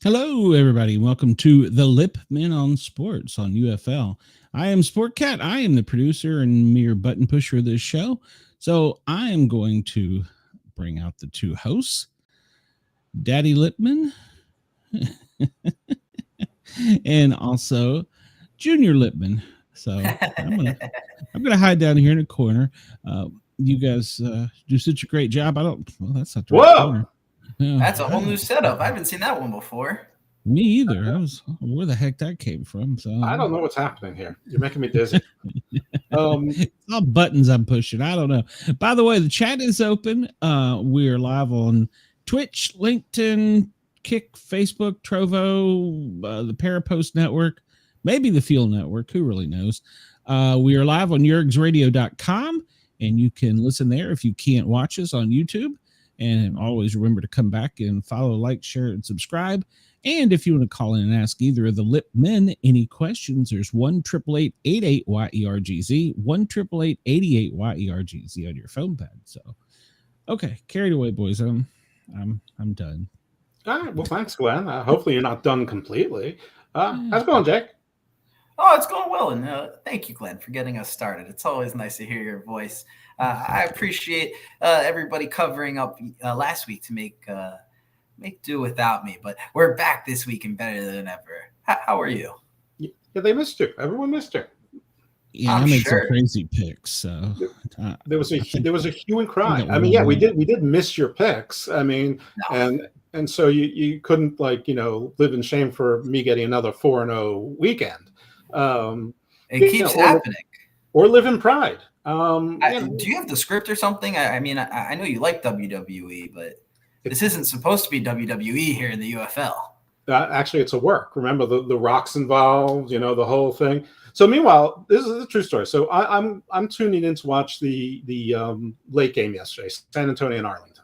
Hello, everybody. Welcome to the LIPP Men on Sports on UFL. I am Sportcat. I am the producer and mere button pusher of this show. So I am going to bring out the two hosts, Daddy Lippman and also Junior Lippman. So I'm gonna hide down here in a corner. You guys do such a great job. That's not the right corner. That's a whole new setup. I haven't seen that one before. Me either. Where the heck that came from? So I don't know what's happening here. You're making me dizzy. It's all buttons I'm pushing. I don't know. By the way, the chat is open. We're live on Twitch, LinkedIn, Kick, Facebook, Trovo, the Parapost Network, maybe the Fuel Network. Who really knows? We are live on yergsradio.com, and you can listen there if you can't watch us on YouTube. And always remember to come back and follow, like, share, and subscribe. And if you want to call in and ask either of the LIPP men any questions, there's 1-888-88-YERGZ, 1-888-88-YERGZ on your phone pad. So, okay, carried away, boys. I'm done. All right. Well, thanks, Glenn. Hopefully you're not done completely. How's it going, Jake? Oh, it's going well. And thank you, Glenn, for getting us started. It's always nice to hear your voice. I appreciate everybody covering up last week to make do without me. But we're back this week and better than ever. How are you? Yeah, they missed you. Everyone missed you. Yeah, I made some crazy picks. So there was a hue and cry. I mean, yeah, we did miss your picks. I mean, no. and so you couldn't live in shame for me getting another 4-0 weekend. It keeps happening. Or live in pride. Do you have the script or something? I mean, I know you like WWE, but this isn't supposed to be WWE here in the UFL. Actually, it's a work. Remember, the Rock's involved, the whole thing. So meanwhile, this is a true story. So I'm tuning in to watch the late game yesterday, San Antonio and Arlington.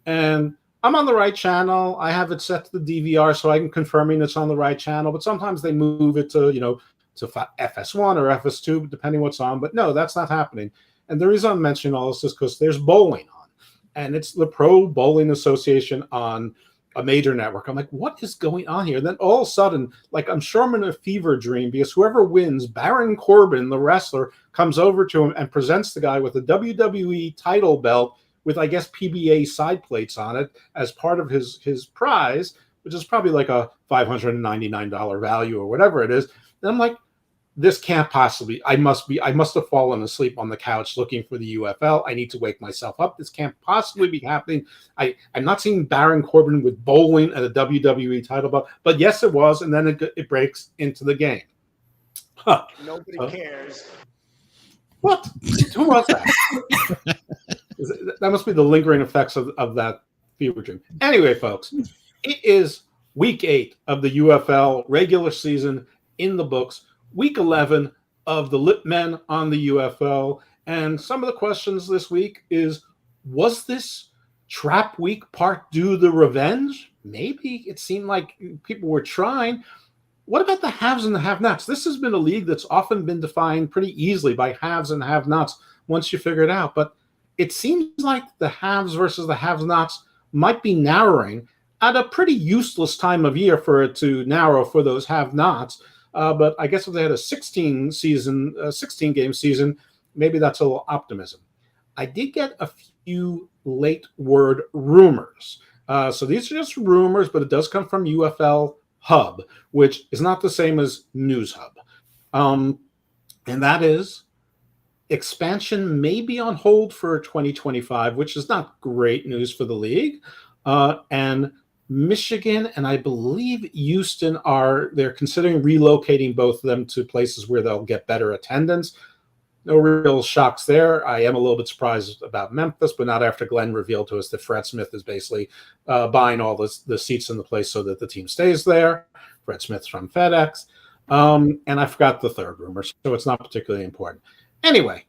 And I'm on the right channel. I have it set to the DVR so I can confirm it's on the right channel. But sometimes they move it to, to FS1 or FS2, depending what's on. But no, that's not happening. And the reason I'm mentioning all this is because there's bowling on. And it's the Pro Bowling Association on a major network. I'm like, what is going on here? And then all of a sudden, like, I'm sure I'm in a fever dream because whoever wins, Baron Corbin, the wrestler, comes over to him and presents the guy with a WWE title belt with, I guess, PBA side plates on it as part of his prize, which is probably like a $599 value or whatever it is. And I'm like, this can't possibly. I must have fallen asleep on the couch looking for the UFL. I need to wake myself up. This can't possibly be happening. I'm not seeing Baron Corbin with bowling at a WWE title belt, but yes, it was. And then it breaks into the game. Huh. Nobody cares. What? Who was that? That must be the lingering effects of that fever dream. Anyway, folks, it is week 8 of the UFL regular season in the books. Week 11 of the LIPP Men on the UFL. And some of the questions this week is, was this trap week part due to revenge? Maybe. It seemed like people were trying. What about the haves and the have-nots? This has been a league that's often been defined pretty easily by haves and have-nots once you figure it out. But it seems like the haves versus the have-nots might be narrowing at a pretty useless time of year for it to narrow for those have-nots. But I guess if they had a 16-game season, maybe that's a little optimism. I did get a few late word rumors. So these are just rumors, but it does come from UFL Hub, which is not the same as News Hub. And that is expansion may be on hold for 2025, which is not great news for the league. And Michigan and I believe Houston they're considering relocating both of them to places where they'll get better attendance. No real shocks there. I am a little bit surprised about Memphis, but not after Glenn revealed to us that Fred Smith is basically buying all the seats in the place so that the team stays there. Fred Smith's from FedEx. And I forgot the third rumor, so it's not particularly important. Anyway,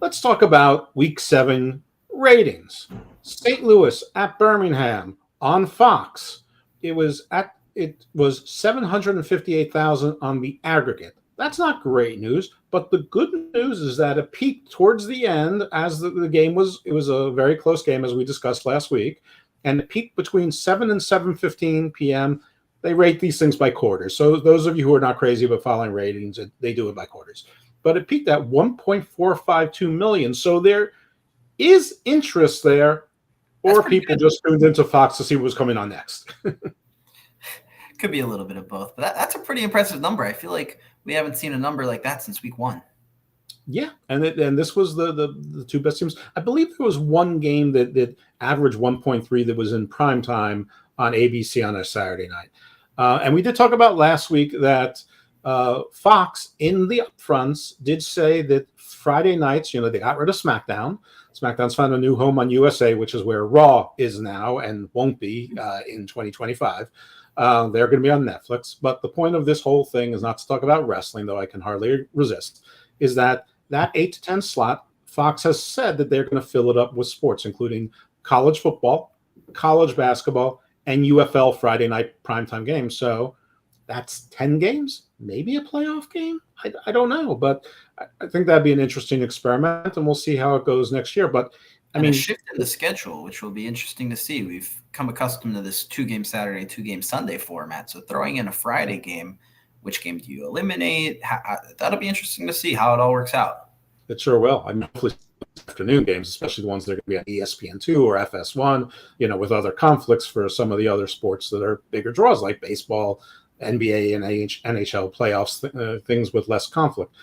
let's talk about Week 7 ratings. St. Louis at Birmingham. On Fox, it was 758,000 on the aggregate. That's not great news, but the good news is that it peaked towards the end as the game was. It was a very close game, as we discussed last week, and it peaked between 7 and 7:15 p.m. they rate these things by quarters. So those of you who are not crazy about following ratings, they do it by quarters. But it peaked at 1.452 million. So there is interest there, or people just tuned into Fox to see what was coming on next. Could be a little bit of both, but that's a pretty impressive number. I feel like we haven't seen a number like that since week 1. Yeah, and this was the two best teams. I believe there was one game that averaged 1.3 that was in prime time on ABC on a Saturday night. And we did talk about last week that Fox in the upfronts did say that Friday nights, they got rid of SmackDown. SmackDown's found a new home on USA, which is where Raw is now and won't be in 2025. They're going to be on Netflix. But the point of this whole thing is not to talk about wrestling, though I can hardly resist, is that 8 to 10 slot, Fox has said that they're going to fill it up with sports, including college football, college basketball, and UFL Friday night primetime games. So that's 10 games, maybe a playoff game. I don't know, but I think that'd be an interesting experiment, and we'll see how it goes next year. But I mean, a shift in the schedule, which will be interesting to see. We've come accustomed to this 2-game Saturday, 2-game Sunday format. So throwing in a Friday game, which game do you eliminate? That'll be interesting to see how it all works out. It sure will. I mean, hopefully afternoon games, especially the ones that are going to be on ESPN2 or FS1, with other conflicts for some of the other sports that are bigger draws like baseball, NBA, and NHL playoffs, things with less conflict.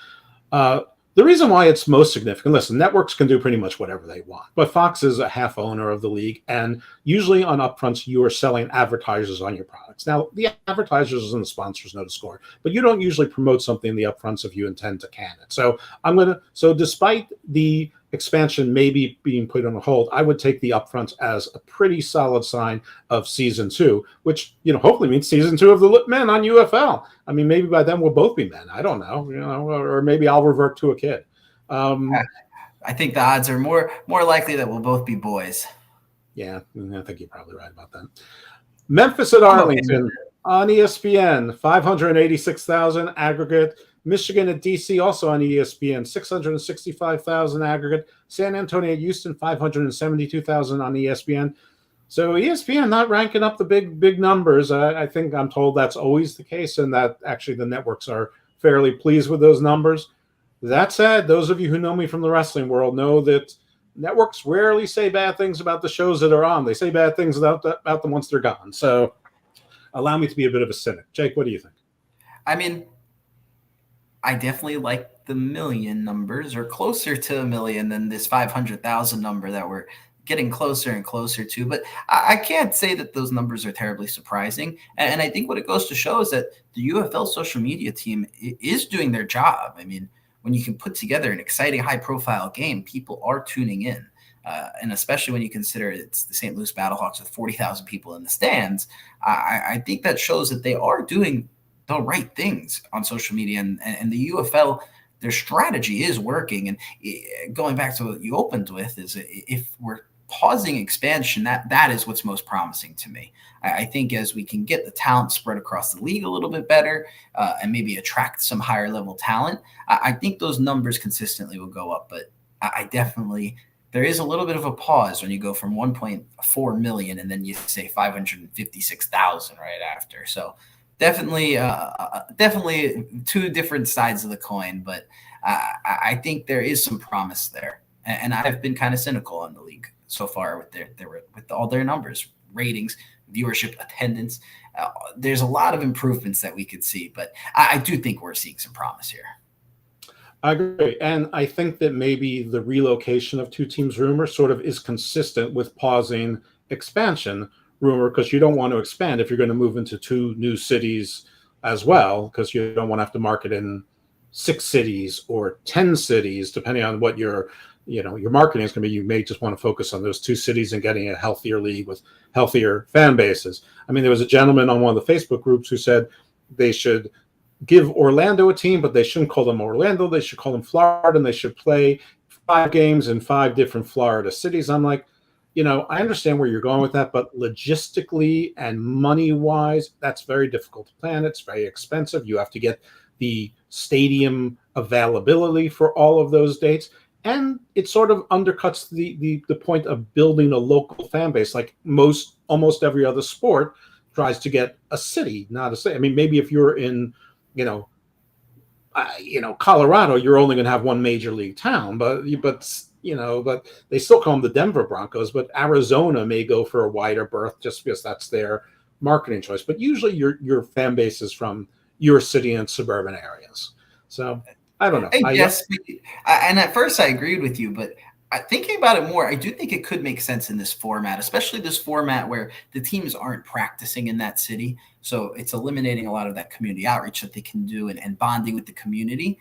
The reason why it's most significant, listen, networks can do pretty much whatever they want, but Fox is a half owner of the league, and usually on upfronts, you are selling advertisers on your products. Now, the advertisers and the sponsors know the score, but you don't usually promote something in the upfronts if you intend to can it. So despite the expansion maybe being put on hold, I would take the upfronts as a pretty solid sign of season 2, which hopefully means season 2 of the LIPP Men on UFL. I mean, maybe by then we'll both be men. I don't know, or maybe I'll revert to a kid. I think the odds are more likely that we'll both be boys. Yeah, I think you're probably right about that. Memphis at Arlington on ESPN, 586,000 aggregate. Michigan at DC, also on ESPN, 665,000 aggregate. San Antonio at Houston, 572,000 on ESPN. So ESPN not ranking up the big numbers. I think I'm told that's always the case, and that actually the networks are fairly pleased with those numbers. That said, those of you who know me from the wrestling world know that networks rarely say bad things about the shows that are on. They say bad things about them once they're gone. So allow me to be a bit of a cynic. Jake, what do you think? I mean, I definitely like the million numbers, or closer to a million than this 500,000 number that we're getting closer and closer to. But I can't say that those numbers are terribly surprising. And I think what it goes to show is that the UFL social media team is doing their job. I mean, when you can put together an exciting, high-profile game, people are tuning in. And especially when you consider it's the St. Louis Battlehawks with 40,000 people in the stands, I think that shows that they are doing the right things on social media, and the UFL, their strategy is working. And going back to what you opened with, is if we're pausing expansion, that is what's most promising to me. I think as we can get the talent spread across the league a little bit better, and maybe attract some higher level talent, I think those numbers consistently will go up. But I definitely, there is a little bit of a pause when you go from 1.4 million and then you say 556,000 right after. So definitely two different sides of the coin, but I think there is some promise there. And I've been kind of cynical on the league so far with all their numbers, ratings, viewership, attendance. There's a lot of improvements that we could see, but I do think we're seeing some promise here. I agree. And I think that maybe the relocation of two teams rumor sort of is consistent with pausing expansion rumor, because you don't want to expand if you're going to move into 2 new cities as well, because you don't want to have to market in 6 cities or 10 cities, depending on what your marketing is going to be. You may just want to focus on those 2 cities and getting a healthier league with healthier fan bases. I mean, there was a gentleman on one of the Facebook groups who said they should give Orlando a team, but they shouldn't call them Orlando. They should call them Florida, and they should play 5 games in 5 different Florida cities. I'm like, I understand where you're going with that, but logistically and money-wise, that's very difficult to plan. It's very expensive. You have to get the stadium availability for all of those dates. And it sort of undercuts the point of building a local fan base. Like almost every other sport, tries to get a city, not a state. I mean, maybe if you're in, Colorado, you're only going to have one major league town, but they still call them the Denver Broncos. But Arizona may go for a wider berth just because that's their marketing choice. But usually, your fan base is from your city and suburban areas. So I don't know. And at first I agreed with you, but thinking about it more, I do think it could make sense in this format, especially this format where the teams aren't practicing in that city. So it's eliminating a lot of that community outreach that they can do and bonding with the community,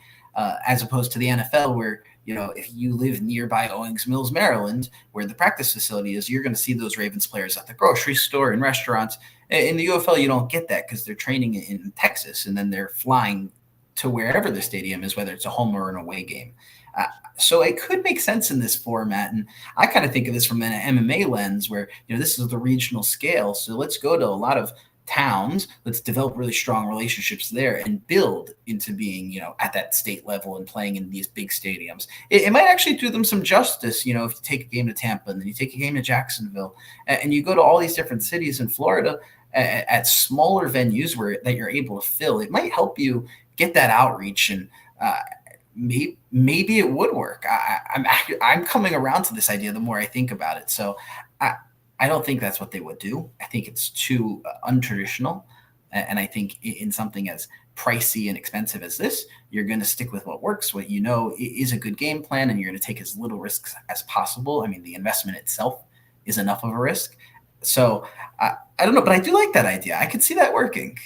as opposed to the NFL where, if you live nearby Owings Mills, Maryland, where the practice facility is, you're going to see those Ravens players at the grocery store and restaurants. In the UFL, you don't get that because they're training in Texas and then they're flying to wherever the stadium is, whether it's a home or an away game. So it could make sense in this format. And I kind of think of this from an MMA lens where, this is the regional scale. So let's go to a lot of towns. Let's develop really strong relationships there and build into being, at that state level and playing in these big stadiums. It might actually do them some justice, if you take a game to Tampa and then you take a game to Jacksonville and you go to all these different cities in Florida at smaller venues that you're able to fill. It might help you get that outreach, and maybe it would work. I'm coming around to this idea the more I think about it. So I don't think that's what they would do. I think it's too untraditional, and I think in something as pricey and expensive as this, you're going to stick with what works, what is a good game plan, and you're going to take as little risks as possible. I mean, the investment itself is enough of a risk. So I don't know, but I do like that idea. I could see that working.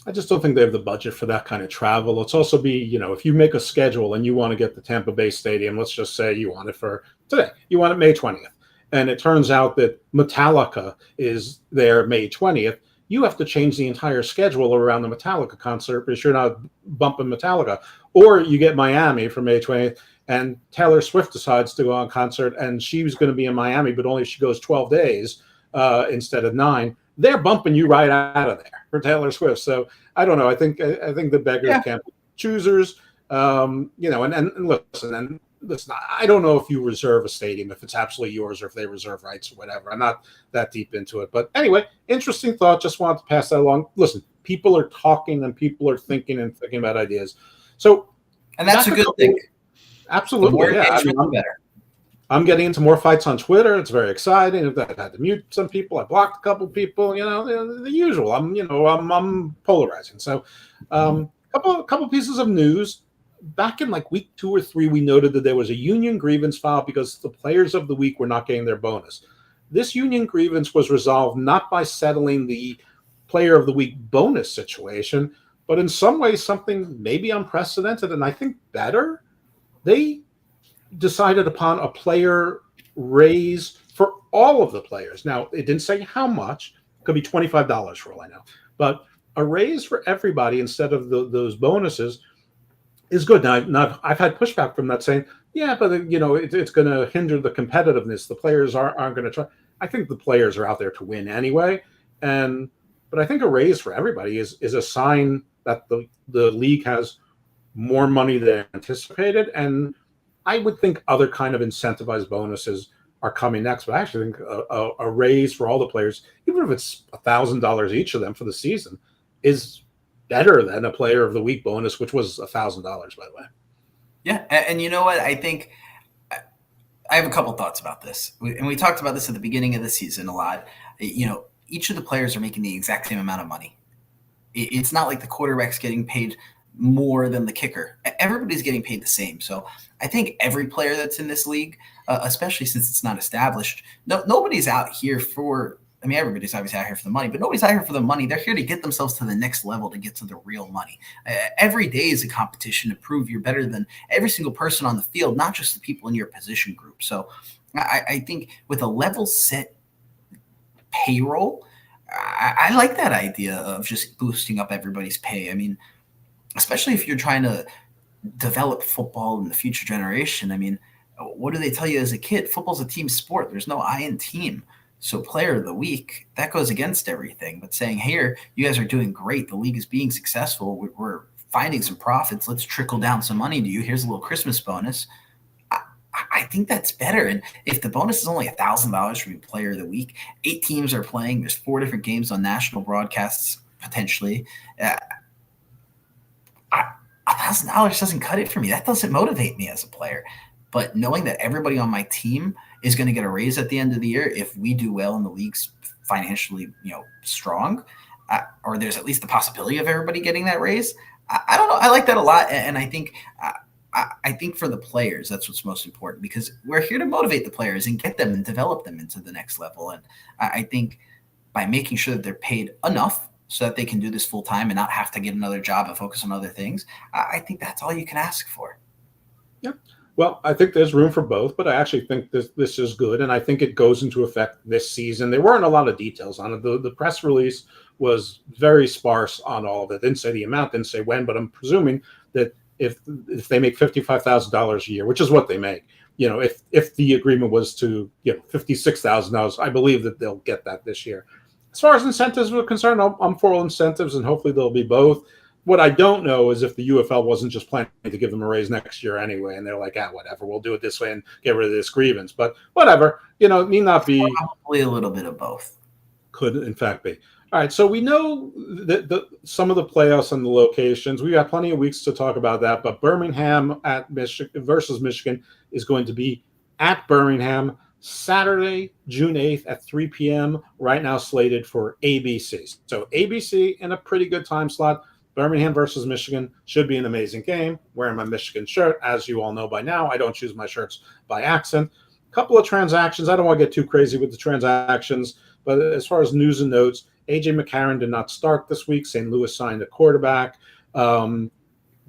I just don't think they have the budget for that kind of travel. Let's also be, if you make a schedule and you want to get the Tampa Bay Stadium, let's just say you want it for today, you want it May 20th. And it turns out that Metallica is there May 20th. You have to change the entire schedule around the Metallica concert because you're not bumping Metallica. Or you get Miami for May 20th and Taylor Swift decides to go on concert and she was going to be in Miami, but only if she goes 12 days instead of 9. They're bumping you right out of there for Taylor Swift. So I don't know. I think the beggars can't be choosers. And listen, I don't know if you reserve a stadium, if it's absolutely yours or if they reserve rights or whatever. I'm not that deep into it. But anyway, interesting thought. Just wanted to pass that along. Listen, people are talking and people are thinking about ideas. So, and that's a good thing. Absolutely. The more engagement, the better. I'm getting into more fights on Twitter. It's very exciting. I've had to mute some people. I blocked a couple people. The usual. I'm polarizing. So, couple pieces of news. Back in like week 2 or 3, we noted that there was a union grievance filed because the players of the week were not getting their bonus. This union grievance was resolved not by settling the player of the week bonus situation, but in some ways something maybe unprecedented and I think better. They decided upon a player raise for all of the players. Now, it didn't say how much. It could be $25 for all I know. But a raise for everybody instead of those bonuses is good. Now, I've had pushback from that saying, yeah, but it's going to hinder the competitiveness. The players aren't going to try. I think the players are out there to win anyway. But I think a raise for everybody is a sign that the league has more money than anticipated. And I would think other kind of incentivized bonuses are coming next, but I actually think a raise for all the players, even if it's $1,000 each of them for the season, is better than a player of the week bonus, which was $1,000, by the way. Yeah, and you know what? I think I have a couple thoughts about this, and we talked about this at the beginning of the season a lot. Each of the players are making the exact same amount of money. It's not like the quarterback's getting paid more than the kicker. Everybody's getting paid the same. So I think every player that's in this league, especially since it's not established, nobody's out here for, everybody's obviously out here for the money, but nobody's out here for the money. They're here to get themselves to the next level, to get to the real money. Every day is a competition to prove you're better than every single person on the field, not just the people in your position group. So I think with a level set payroll, I like that idea of just boosting up everybody's pay. Especially if you're trying to develop football in the future generation. What do they tell you as a kid? Football's a team sport. There's no I in team. So player of the week, that goes against everything. But saying, here, you guys are doing great. The league is being successful. We're finding some profits. Let's trickle down some money to you. Here's a little Christmas bonus. I I think that's better. And if the bonus is only $1,000 for player of the week, 8 teams are playing. There's 4 different games on national broadcasts potentially. $1,000 doesn't cut it for me. That doesn't motivate me as a player. But knowing that everybody on my team is going to get a raise at the end of the year if we do well in the league's financially, strong, or there's at least the possibility of everybody getting that raise. I don't know. I like that a lot, and I think for the players, that's what's most important, because we're here to motivate the players and get them and develop them into the next level. And I think by making sure that they're paid enough so that they can do this full time and not have to get another job and focus on other things, I think that's all you can ask for. Yep. Well, I think there's room for both, but I actually think this is good, and I think it goes into effect this season. There weren't a lot of details on it. The press release was very sparse on all of it. Didn't say the amount, didn't say when, but I'm presuming that if they make $55,000 a year, which is what they make, if the agreement was to $56,000, I believe that they'll get that this year. As far as incentives are concerned, I'm for all incentives, and hopefully they'll be both. What I don't know is if the UFL wasn't just planning to give them a raise next year anyway, and they're like, whatever, we'll do it this way and get rid of this grievance. But whatever, it need not be. Probably a little bit of both. Could, in fact, be. All right, so we know that some of the playoffs and the locations. We got plenty of weeks to talk about that, but Birmingham at Michigan versus Michigan is going to be at Birmingham Saturday, June 8th at 3 p.m., right now slated for ABC. So ABC in a pretty good time slot. Birmingham versus Michigan should be an amazing game. Wearing my Michigan shirt, as you all know by now. I don't choose my shirts by accident. A couple of transactions. I don't want to get too crazy with the transactions, but as far as news and notes, A.J. McCarron did not start this week. St. Louis signed a quarterback.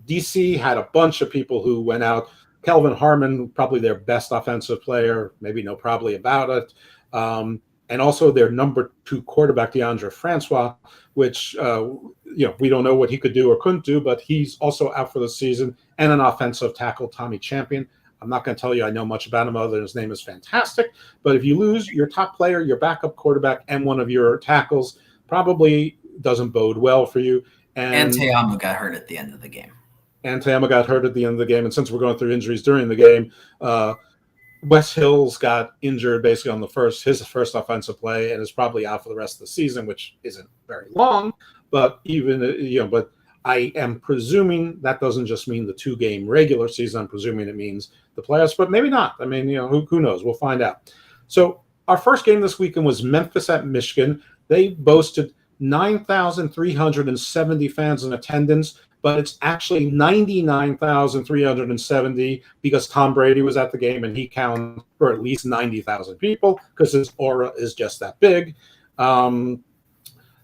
D.C. had a bunch of people who went out. Kelvin Harmon, probably their best offensive player. Maybe no probably about it. And also their number 2 quarterback, DeAndre Francois, which, we don't know what he could do or couldn't do, but he's also out for the season, and an offensive tackle, Tommy Champion. I'm not going to tell you I know much about him other than his name is fantastic. But if you lose your top player, your backup quarterback, and one of your tackles, probably doesn't bode well for you. And Te'amu got hurt at the end of the game. And since we're going through injuries during the game, Wes Hills got injured basically on his first offensive play, and is probably out for the rest of the season, which isn't very long. But but I am presuming that doesn't just mean the 2-game regular season. I'm presuming it means the playoffs, but maybe not. I mean, who knows? We'll find out. So our first game this weekend was Memphis at Michigan. They boasted 9,370 fans in attendance, but it's actually 99,370 because Tom Brady was at the game and he counted for at least 90,000 people because his aura is just that big.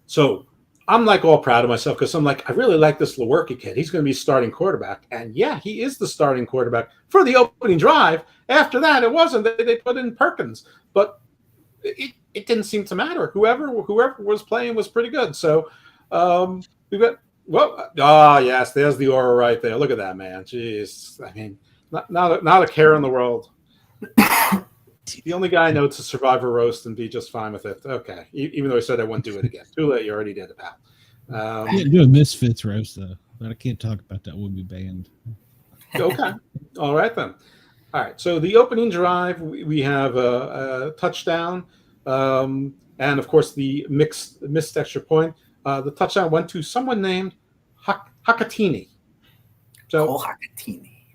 So I'm all proud of myself because I'm I really like this Lewerke kid. He's going to be starting quarterback. And yeah, he is the starting quarterback for the opening drive. After that, it wasn't. They put in Perkins, but it didn't seem to matter. Whoever was playing was pretty good. So we've got. Yes, there's the aura right there. Look at that, man. Jeez, I mean, not a care in the world. The only guy I know to survive a roast and be just fine with it. Okay, even though I said I wouldn't do it again. Too late. You already did it, pal. I can't do a Misfits roast though, but I can't talk about that. We'll be banned. Okay, all right then. All right. So the opening drive, we have a touchdown, and of course the missed extra point. The touchdown went to someone named Hakatini. So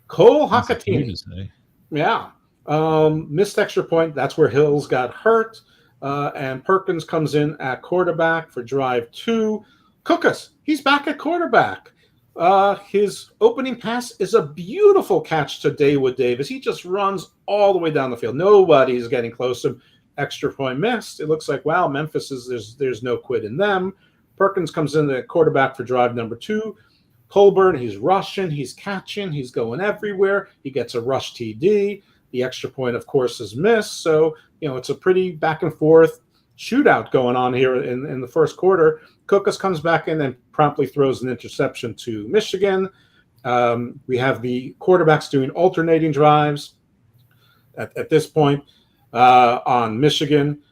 Cole Hakatini. Yeah. Missed extra point. That's where Hills got hurt. And Perkins comes in at quarterback for drive 2. Cookus, he's back at quarterback. His opening pass is a beautiful catch to Dawood Davis. He just runs all the way down the field. Nobody's getting close to him. Extra point missed. It looks like, wow, Memphis there's no quit in them. Perkins comes in at quarterback for drive number 2. Colburn, he's rushing, he's catching, he's going everywhere. He gets a rush TD. The extra point, of course, is missed. So, it's a pretty back and forth shootout going on here in the first quarter. Cookus comes back in and promptly throws an interception to Michigan. We have the quarterbacks doing alternating drives at this point on Michigan.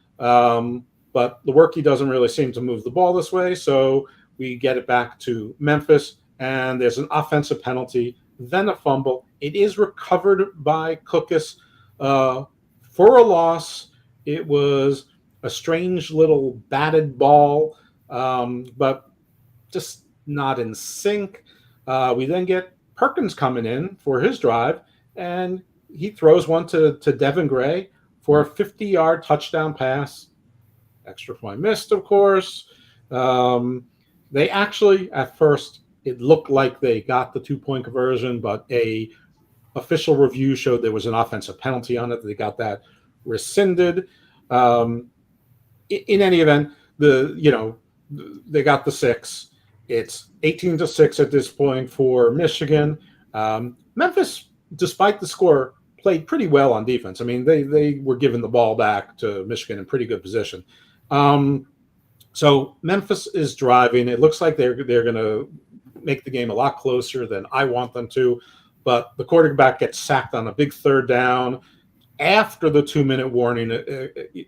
But Lewerke doesn't really seem to move the ball this way, so we get it back to Memphis, and there's an offensive penalty, then a fumble. It is recovered by Cookus, For a loss, it was a strange little batted ball, but just not in sync. We then get Perkins coming in for his drive, and he throws one to Devin Gray for a 50-yard touchdown pass. Extra point missed, of course. They actually, at first, it looked like they got the 2-point conversion, but a official review showed there was an offensive penalty on it. They got that rescinded. In any event, they got the 6. It's 18-6 at this point for Michigan. Memphis, despite the score, played pretty well on defense. I mean, they were giving the ball back to Michigan in pretty good position. So Memphis is driving. It looks like they're going to make the game a lot closer than I want them to. But the quarterback gets sacked on a big 3rd down after the 2-minute warning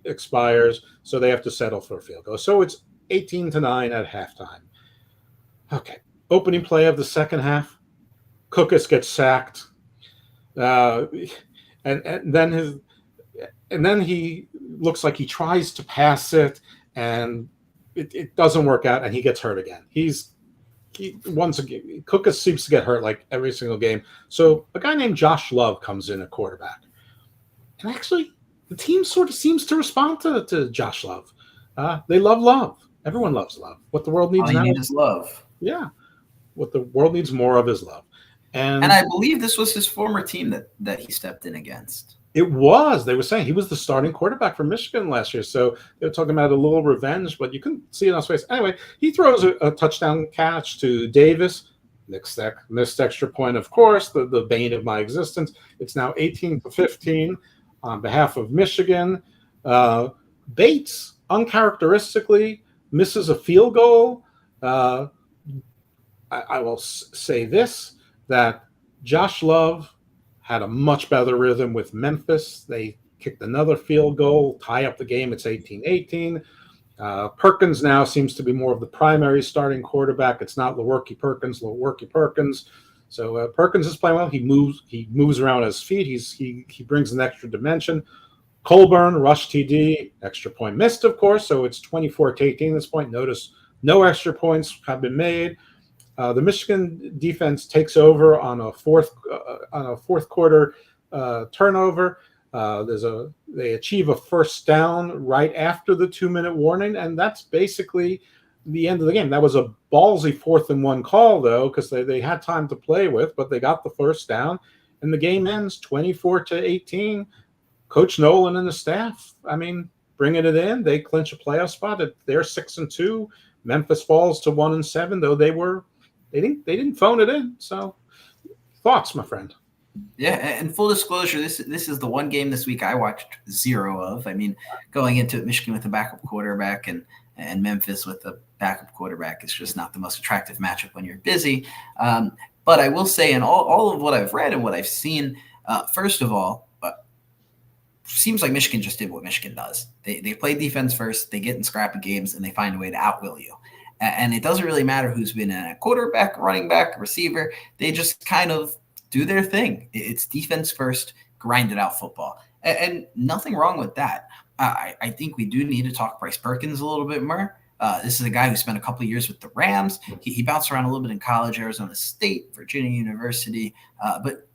expires, so they have to settle for a field goal. So it's 18-9 at halftime. Okay, opening play of the second half, Cookus gets sacked, and then he looks like he tries to pass it, and it doesn't work out, and he gets hurt again. Once again, Cookus seems to get hurt like every single game. So a guy named Josh Love comes in at quarterback. And actually, the team sort of seems to respond to Josh Love. They love Love. Everyone loves Love. What the world needs now is love. Yeah. What the world needs more of is love. And I believe this was his former team that he stepped in against. It was. They were saying he was the starting quarterback for Michigan last year. So they were talking about a little revenge, but you couldn't see it on his face. Anyway, he throws a touchdown catch to Davis. Missed extra point, of course, the bane of my existence. It's now 18-15 on behalf of Michigan. Bates, uncharacteristically, misses a field goal. I will say this, that Josh Love had a much better rhythm with Memphis. They kicked another field goal, tie up the game. It's 18-18. Perkins now seems to be more of the primary starting quarterback. It's not Lewerke Perkins. So Perkins is playing well. He moves around his feet. He brings an extra dimension. Colburn, rush TD, extra point missed, of course. So it's 24-18 at this point. Notice no extra points have been made. The Michigan defense takes over on a fourth quarter turnover. They achieve a first down right after the 2-minute warning, and that's basically the end of the game. That was a ballsy 4th and 1 call, though, because they had time to play with, but they got the first down, and the game ends 24-18. Coach Nolan and the staff, bringing it in. They clinch a playoff spot. They're 6-2. Memphis falls to 1-7, though they didn't phone it in. So, thoughts, my friend? Yeah, and full disclosure, this is the one game this week I watched 0 of. Going into it, Michigan with a backup quarterback and Memphis with a backup quarterback is just not the most attractive matchup when you're busy. But I will say, in all of what I've read and what I've seen, first of all, seems like Michigan just did what Michigan does. They play defense first, they get in scrappy games, and they find a way to outwill you. And it doesn't really matter who's been a quarterback, running back, receiver. They just kind of do their thing. It's defense first, grinded out football. And nothing wrong with that. I think we do need to talk Bryce Perkins a little bit more. This is a guy who spent a couple of years with the Rams. He bounced around a little bit in college, Arizona State, Virginia University. But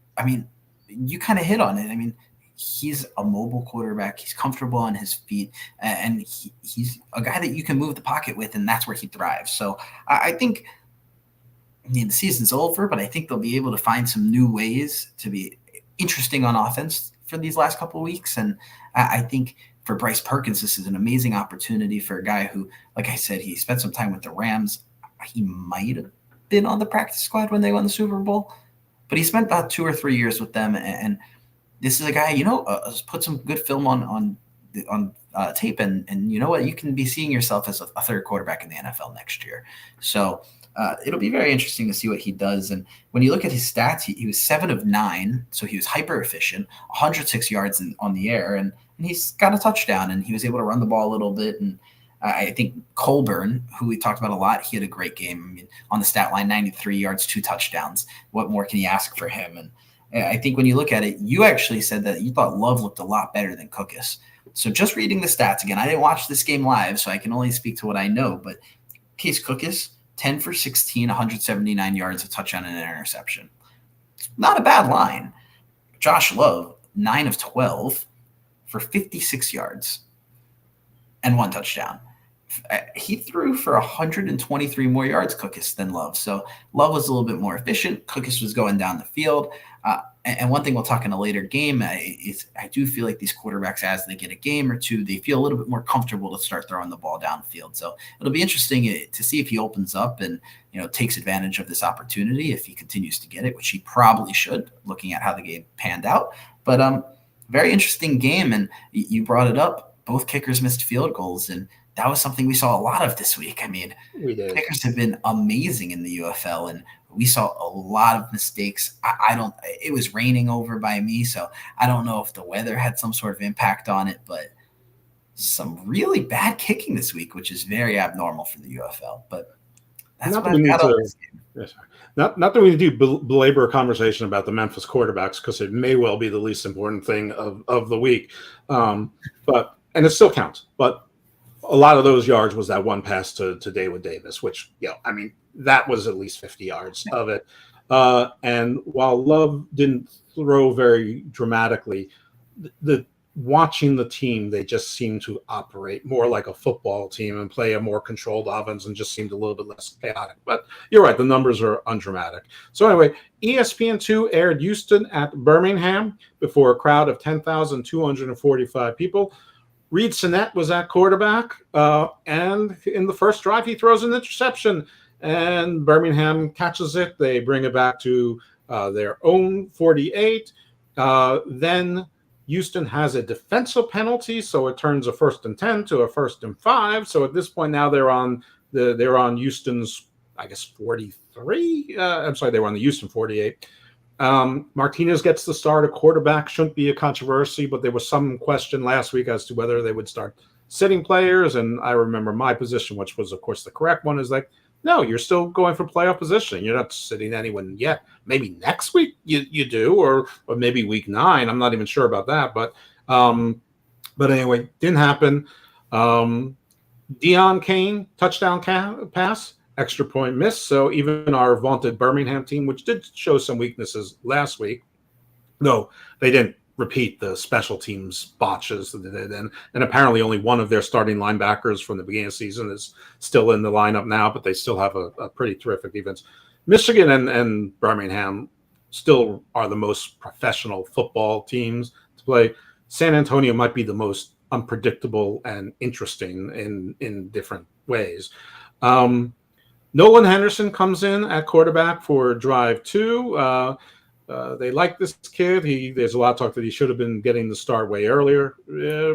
you kind of hit on it. He's a mobile quarterback. He's comfortable on his feet, and he's a guy that you can move the pocket with, and that's where he thrives. So I think the season's over, but I think they'll be able to find some new ways to be interesting on offense for these last couple of weeks. And I think for Bryce Perkins, this is an amazing opportunity for a guy who, like I said, he spent some time with the Rams. He might have been on the practice squad when they won the Super Bowl, but he spent about 2 or 3 years with them, and this is a guy, put some good film on tape, and you know what? You can be seeing yourself as a third quarterback in the NFL next year. So it'll be very interesting to see what he does. And when you look at his stats, he was 7 of 9, so he was hyper efficient, 106 yards on the air, and he's got a touchdown, and he was able to run the ball a little bit. And I think Colburn, who we talked about a lot, he had a great game. On the stat line, 93 yards, 2 touchdowns. What more can you ask for him? And I think when you look at it, you actually said that you thought Love looked a lot better than Cookus. So just reading the stats again, I didn't watch this game live, so I can only speak to what I know. But Case Cookus, 10 for 16, 179 yards, a touchdown, and an interception. Not a bad line. Josh Love, 9 of 12 for 56 yards and 1 touchdown. He threw for 123 more yards, Cookus, than Love. So Love was a little bit more efficient. Cookus was going down the field. And one thing we'll talk in a later game is I do feel like these quarterbacks, as they get a game or two, they feel a little bit more comfortable to start throwing the ball downfield. So it'll be interesting to see if he opens up and takes advantage of this opportunity if he continues to get it, which he probably should, looking at how the game panned out. But very interesting game, and you brought it up. Both kickers missed field goals, and that was something we saw a lot of this week. I mean, kickers have been amazing in the UFL, and we saw a lot of mistakes. It was raining over by me, so I don't know if the weather had some sort of impact on it, but some really bad kicking this week, which is very abnormal for the UFL. But that's not what that I've got on this game. Yes, not that we need to belabor a conversation about the Memphis quarterbacks, because it may well be the least important thing of the week. And it still counts. But a lot of those yards was that one pass to David Davis, which, that was at least 50 yards of it. And while Love didn't throw very dramatically, watching the team, they just seemed to operate more like a football team and play a more controlled offense and just seemed a little bit less chaotic. But you're right, the numbers are undramatic. So anyway, ESPN2 aired Houston at Birmingham before a crowd of 10,245 people. Reed Sinnett was at quarterback, and in the first drive, he throws an interception, and Birmingham catches it. They bring it back to their own 48. Then Houston has a defensive penalty, so it turns a 1st and 10 to a 1st and 5. So at this point now they're on Houston's, I guess, 43. They were on the Houston 48. Martinez gets the start at quarterback. Shouldn't be a controversy, but there was some question last week as to whether they would start sitting players. And I remember my position, which was, of course, the correct one, is like, no, you're still going for playoff positioning. You're not sitting anyone yet. Maybe next week you do, or maybe week 9. I'm not even sure about that. But anyway, didn't happen. Deion Kane, touchdown pass. Extra point miss. So even our vaunted Birmingham team, which did show some weaknesses last week, though they didn't repeat the special teams botches that they did. And apparently only one of their starting linebackers from the beginning of the season is still in the lineup now, but they still have a pretty terrific defense. Michigan and Birmingham still are the most professional football teams to play. San Antonio might be the most unpredictable and interesting in different ways. Nolan Henderson comes in at quarterback for drive 2. They like this kid. There's a lot of talk that he should have been getting the start way earlier,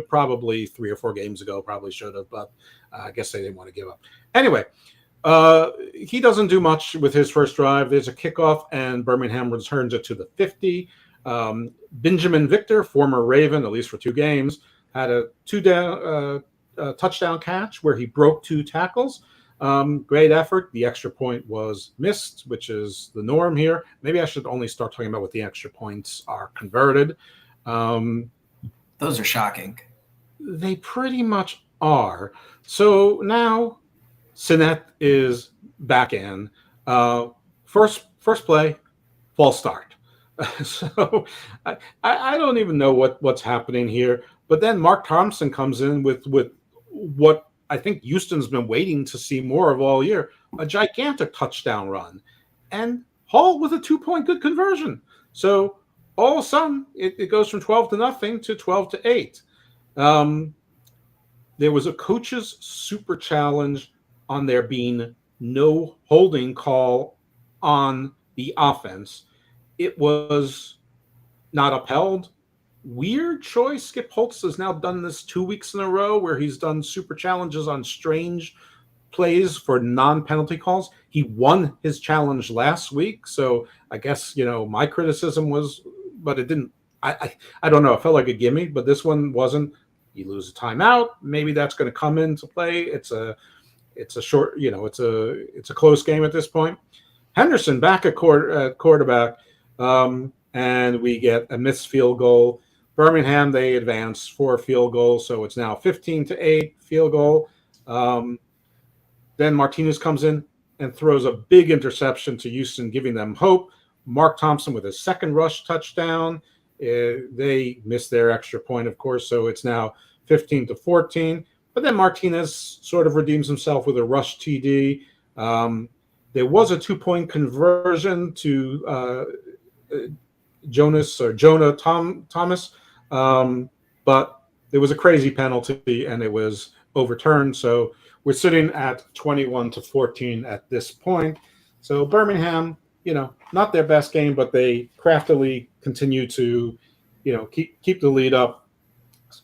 probably 3 or 4 games ago, probably should have, but I guess they didn't want to give up. Anyway, he doesn't do much with his first drive. There's a kickoff, and Birmingham returns it to the 50. Benjamin Victor, former Raven, at least for 2 games, had a touchdown catch where he broke 2 tackles. Great effort. The extra point was missed, which is the norm here. Maybe I should only start talking about what the extra points are converted. Those are shocking. They pretty much are. So now Sinnett is back in. First play, false start. So I don't even know what's happening here. But then Mark Thompson comes in with what I think Houston's been waiting to see more of all year, a gigantic touchdown run. And Hall with a 2-point good conversion. So all of a sudden, it goes from 12-0 to 12-8. There was a coach's super challenge on there being no holding call on the offense. It was not upheld. Weird choice. Skip Holtz has now done this 2 weeks in a row where he's done super challenges on strange plays for non-penalty calls. He won his challenge last week, so I guess my criticism was, but it didn't. I don't know. It felt like a gimme, but this one wasn't. You lose a timeout. Maybe that's going to come into play. It's a short. It's a close game at this point. Henderson back at quarterback. and we get a missed field goal. Birmingham, they advance 4 field goals, so it's now 15-8 field goal. Then Martinez comes in and throws a big interception to Houston, giving them hope. Mark Thompson with his second rush touchdown. They missed their extra point, of course, so it's now 15-14. But then Martinez sort of redeems himself with a rush TD. There was a 2-point conversion to Jonah Thomas, but there was a crazy penalty and it was overturned. So we're sitting at 21-14 at this point. So Birmingham, not their best game, but they craftily continue to, keep the lead up.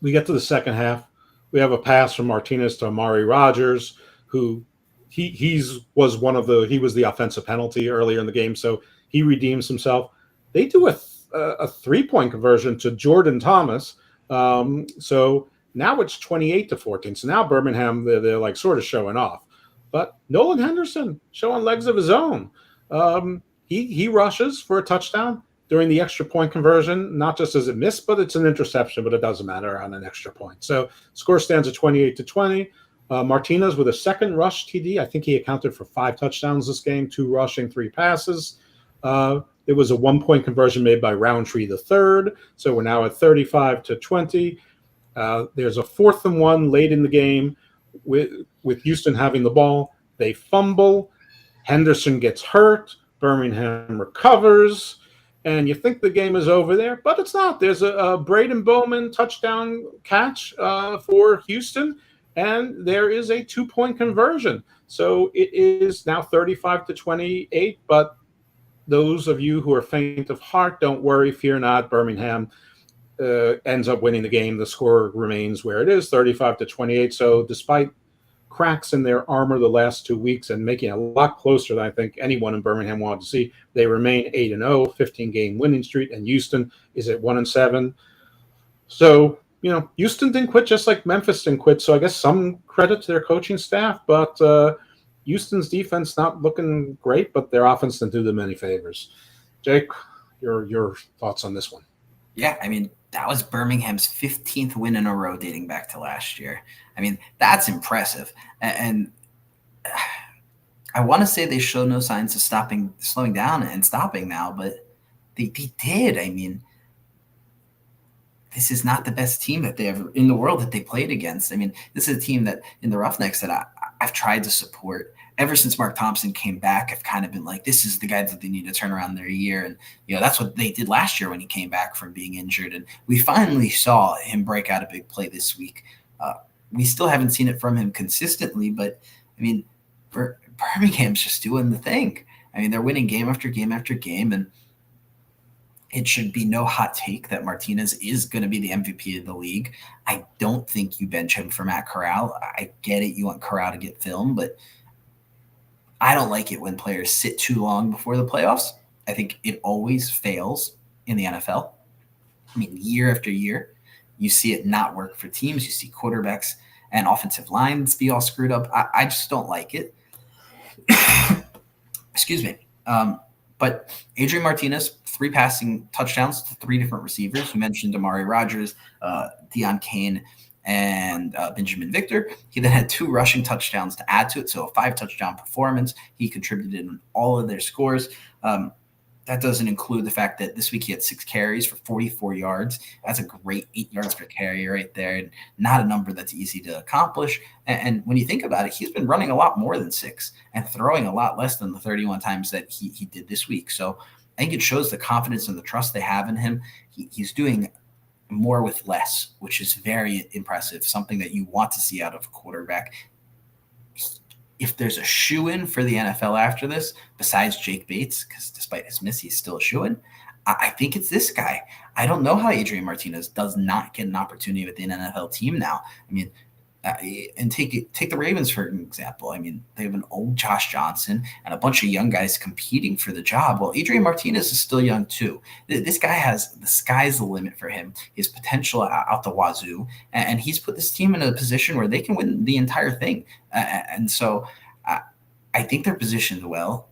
We get to the second half. We have a pass from Martinez to Amari Rogers, who he was the offensive penalty earlier in the game, so he redeems himself. They do a 3-point conversion to Jordan Thomas, so now it's 28-14. So now Birmingham, they're like sort of showing off. But Nolan Henderson showing legs of his own. He rushes for a touchdown during the extra point conversion. Not just as it missed, but it's an interception, but it doesn't matter on an extra point. So score stands at 28-20. Martinez with a second rush TD. I think he accounted for 5 touchdowns this game, 2 rushing, 3 passes. There was a 1-point conversion made by Roundtree the third. So we're now at 35-20. There's a 4th and 1 late in the game with Houston having the ball. They fumble. Henderson gets hurt. Birmingham recovers. And you think the game is over there, but it's not. There's a Braden Bowman touchdown catch for Houston, and there is a 2-point conversion. So it is now 35-28, but those of you who are faint of heart, don't worry, fear not. Birmingham ends up winning the game. The score remains where it is, 35-28. So despite cracks in their armor the last 2 weeks and making it a lot closer than I think anyone in Birmingham wanted to see, they remain 8-0, 15-game winning streak, and Houston is at 1-7. So, Houston didn't quit just like Memphis didn't quit. So I guess some credit to their coaching staff, but Houston's defense not looking great, but their offense didn't do them any favors. Jake, your thoughts on this one? Yeah, that was Birmingham's 15th win in a row dating back to last year. That's impressive. And I want to say they show no signs of slowing down and stopping now, but they did. This is not the best team that they ever in the world that they played against. This is a team that in the Roughnecks that I've tried to support. Ever since Mark Thompson came back, I've kind of been like, this is the guy that they need to turn around their year. And, that's what they did last year when he came back from being injured. And we finally saw him break out a big play this week. We still haven't seen it from him consistently, but, Birmingham's just doing the thing. They're winning game after game after game, and it should be no hot take that Martinez is going to be the MVP of the league. I don't think you bench him for Matt Corral. I get it. You want Corral to get film, but I don't like it when players sit too long before the playoffs. I think it always fails in the NFL. Year after year, you see it not work for teams. You see quarterbacks and offensive lines be all screwed up. I just don't like it. Excuse me. But Adrian Martinez, 3 passing touchdowns to 3 different receivers. You mentioned Amari Rogers, Deion Kane, and Benjamin Victor. He then had 2 rushing touchdowns to add to it, so a 5-touchdown performance. He contributed in all of their scores. That doesn't include the fact that this week he had 6 carries for 44 yards. That's a great 8 yards per carry right there, and not a number that's easy to accomplish. And when you think about it, he's been running a lot more than 6 and throwing a lot less than the 31 times that he did this week. So I think it shows the confidence and the trust they have in him. He's doing more with less, which is very impressive, something that you want to see out of a quarterback. If there's a shoe-in for the NFL after this, besides Jake Bates, because despite his miss, he's still a shoe-in, I think it's this guy. I don't know how Adrian Martinez does not get an opportunity with an NFL team now. And take the Ravens for an example. They have an old Josh Johnson and a bunch of young guys competing for the job. Well, Adrian Martinez is still young too. This guy has the sky's the limit for him. His potential out the wazoo, and he's put this team in a position where they can win the entire thing. And so I think they're positioned well.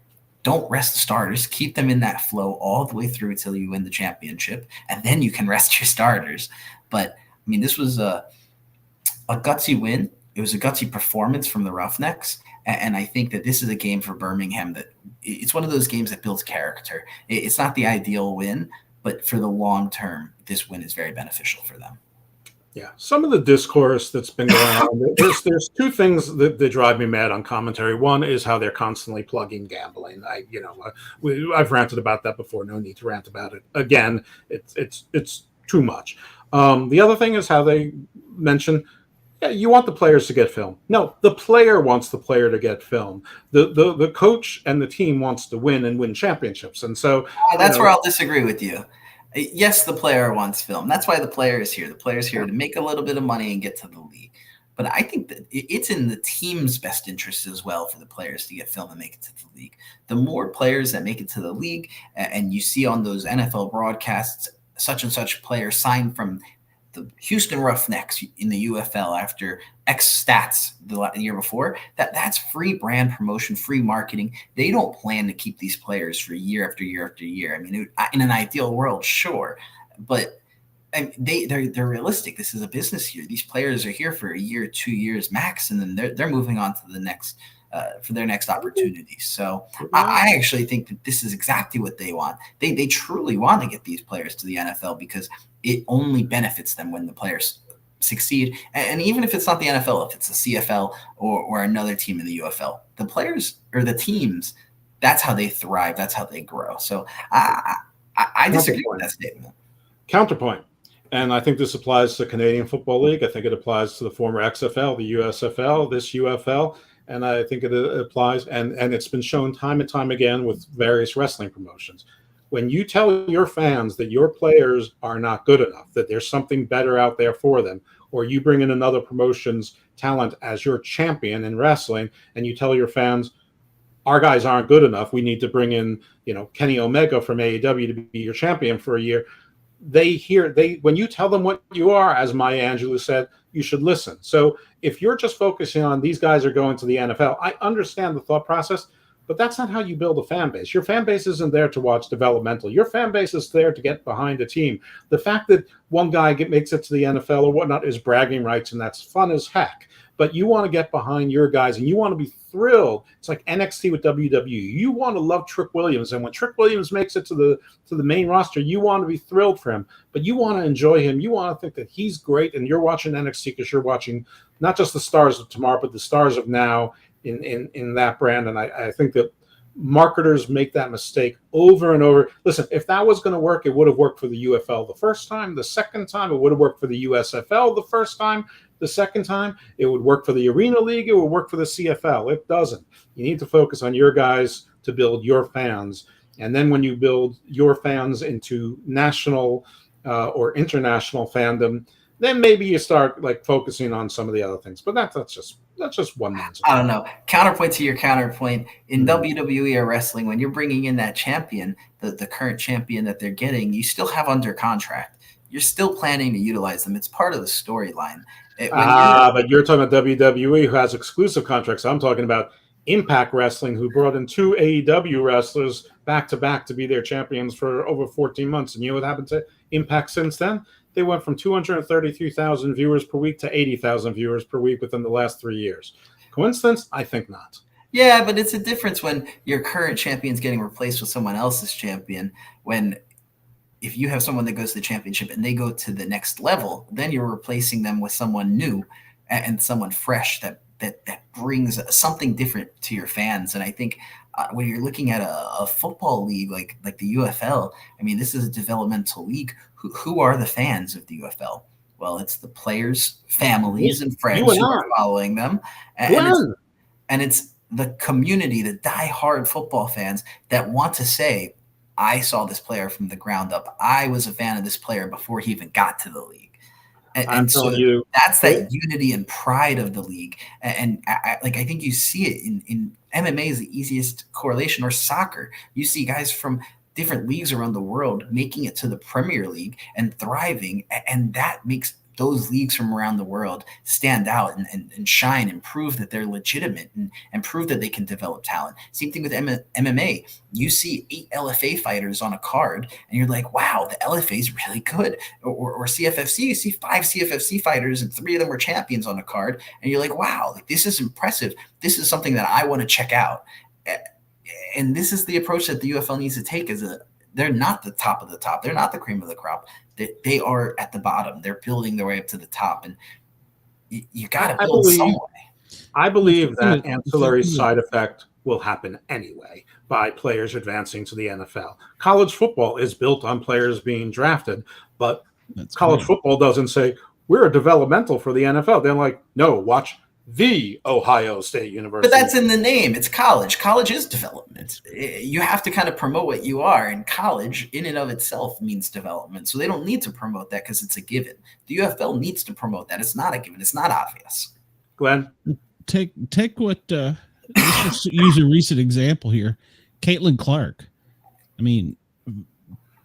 don't rest the starters. Keep them in that flow all the way through until you win the championship, and then you can rest your starters. But I mean, this was a gutsy win. It was a gutsy performance from the Roughnecks. And I think that this is a game for Birmingham that it's one of those games that builds character. It's not the ideal win, but for the long term, this win is very beneficial for them. Yeah, some of the discourse that's been going on. There's two things that drive me mad on commentary. One is how they're constantly plugging gambling. I've ranted about that before. No need to rant about it again. It's too much. The other thing is how they mention, yeah, you want the players to get film. No, the player wants the player to get film. The coach and the team wants to win and win championships. And so that's where I'll disagree with you. Yes, the player wants film. That's why the player is here. The player is here to make a little bit of money and get to the league. But I think that it's in the team's best interest as well for the players to get film and make it to the league. The more players that make it to the league, and you see on those NFL broadcasts, such and such player signed from the Houston Roughnecks in the UFL after X stats the year before, that's free brand promotion, free marketing. They don't plan to keep these players for year after year after year. I mean, in an ideal world, sure, but they're realistic. This is a business here. These players are here for a year, 2 years max, and then they're moving on to the next for their next opportunities. So I actually think that this is exactly what they want. They truly want to get these players to the NFL because it only benefits them when the players succeed. And even if it's not the NFL, if it's the CFL or another team in the UFL, the players or the teams, that's how they thrive. That's how they grow. So I disagree with that statement. Counterpoint. And I think this applies to the Canadian Football League. I think it applies to the former XFL, the USFL, this UFL. And I think it applies, and it's been shown time and time again with various wrestling promotions. When you tell your fans that your players are not good enough, that there's something better out there for them, or you bring in another promotion's talent as your champion in wrestling, and you tell your fans, our guys aren't good enough, we need to bring in, Kenny Omega from AEW to be your champion for a year. When you tell them what you are, as Maya Angelou said, you should listen. So if you're just focusing on these guys are going to the NFL, I understand the thought process, but that's not how you build a fan base. Your fan base isn't there to watch developmental. Your fan base is there to get behind a team. The fact that one guy makes it to the NFL or whatnot is bragging rights, and that's fun as heck. But you want to get behind your guys, and you want to be thrilled. It's like NXT with WWE. You want to love Trick Williams, and when Trick Williams makes it to the main roster, you want to be thrilled for him. But you want to enjoy him. You want to think that he's great, and you're watching NXT because you're watching not just the stars of tomorrow, but the stars of now in that brand. And I think that marketers make that mistake over and over. Listen, if that was going to work, it would have worked for the UFL the first time. The second time, it would have worked for the USFL the first time. The second time, it would work for the Arena League. It would work for the CFL. It doesn't. You need to focus on your guys to build your fans. And then when you build your fans into national or international fandom, then maybe you start focusing on some of the other things. But that's just one man's. I don't know. Counterpoint to your counterpoint in WWE or wrestling, when you're bringing in that champion, the current champion that they're getting, you still have under contract. You're still planning to utilize them. It's part of the storyline. But you're talking about WWE, who has exclusive contracts. I'm talking about Impact Wrestling, who brought in 2 AEW wrestlers back to back to be their champions for over 14 months. And you know what happened to Impact since then? They went from 233,000 viewers per week to 80,000 viewers per week within the last 3 years. Coincidence? I think not. Yeah, but it's a difference when your current champion's getting replaced with someone else's champion. If you have someone that goes to the championship and they go to the next level, then you're replacing them with someone new and someone fresh that brings something different to your fans. And I think when you're looking at a football league like the UFL, I mean, this is a developmental league. Who are the fans of the UFL? Well, it's the players' families and friends who are following them. And it's the community, the die-hard football fans that want to say, I saw this player from the ground up. I was a fan of this player before he even got to the league. And so that's that unity and pride of the league. And I think you see it in MMA is the easiest correlation, or soccer. You see guys from different leagues around the world making it to the Premier League and thriving. And that makes those leagues from around the world stand out and shine and prove that they're legitimate and prove that they can develop talent. Same thing with MMA. You see 8 LFA fighters on a card, and you're like, wow, the LFA is really good. Or CFFC, you see 5 CFFC fighters, and 3 of them were champions on a card, and you're like, wow, like, this is impressive. This is something that I want to check out. And this is the approach that the UFL needs to take. They're not the top of the top. They're not the cream of the crop. They are at the bottom. They're building their way up to the top, and you got to build some way. I believe that ancillary side effect will happen anyway by players advancing to the NFL. College football is built on players being drafted, but college football doesn't say we're developmental for the NFL. They're like, no, watch the Ohio State University. But that's in the name. It's college. College is development. You have to kind of promote what you are, and college in and of itself means development. So they don't need to promote that because it's a given. The UFL needs to promote that. It's not a given. It's not obvious. Glenn? Take what let's just use a recent example here. Caitlin Clark. I mean,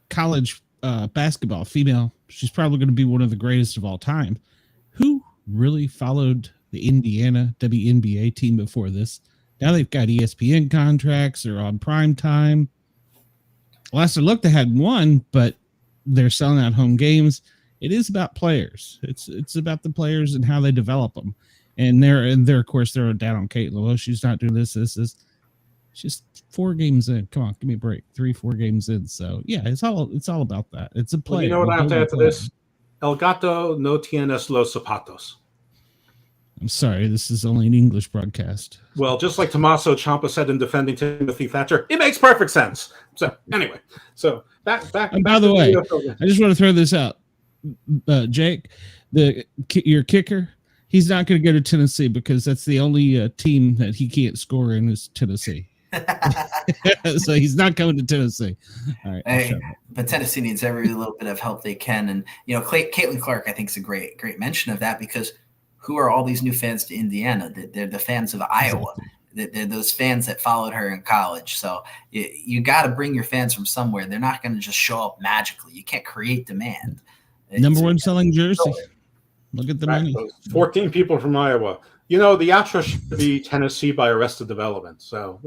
college basketball, female, she's probably going to be one of the greatest of all time. Who really followed the Indiana WNBA team before this? Now they've got ESPN contracts. They're on prime time. Last I looked, they had one, but they're selling out home games. It is about players. It's about the players and how they develop them. And they're of course they're down on Caitlin. Well, she's not doing this. She's 4 games in. Come on, give me a break. 3-4 games in. So yeah, it's all about that. It's a player. Well, you know what I have to add to this? El gato no tienes los zapatos. I'm sorry, this is only an English broadcast. Well, just like Tommaso Ciampa said in defending Timothy Thatcher, it makes perfect sense. So anyway, back. And by the way, I just want to throw this out, Jake, your kicker, he's not going to go to Tennessee because that's the only team that he can't score in is Tennessee. So he's not coming to Tennessee. All right, hey, but Tennessee needs every little bit of help they can, and Caitlin Clark, I think, is a great mention of that because. Who are all these new fans to Indiana? They're the fans of Iowa. They're those fans that followed her in college. So you got to bring your fans from somewhere. They're not going to just show up magically. You can't create demand. Number one selling jersey. Look at the money. 14 people from Iowa. The outro should be Tennessee by Arrested Development. So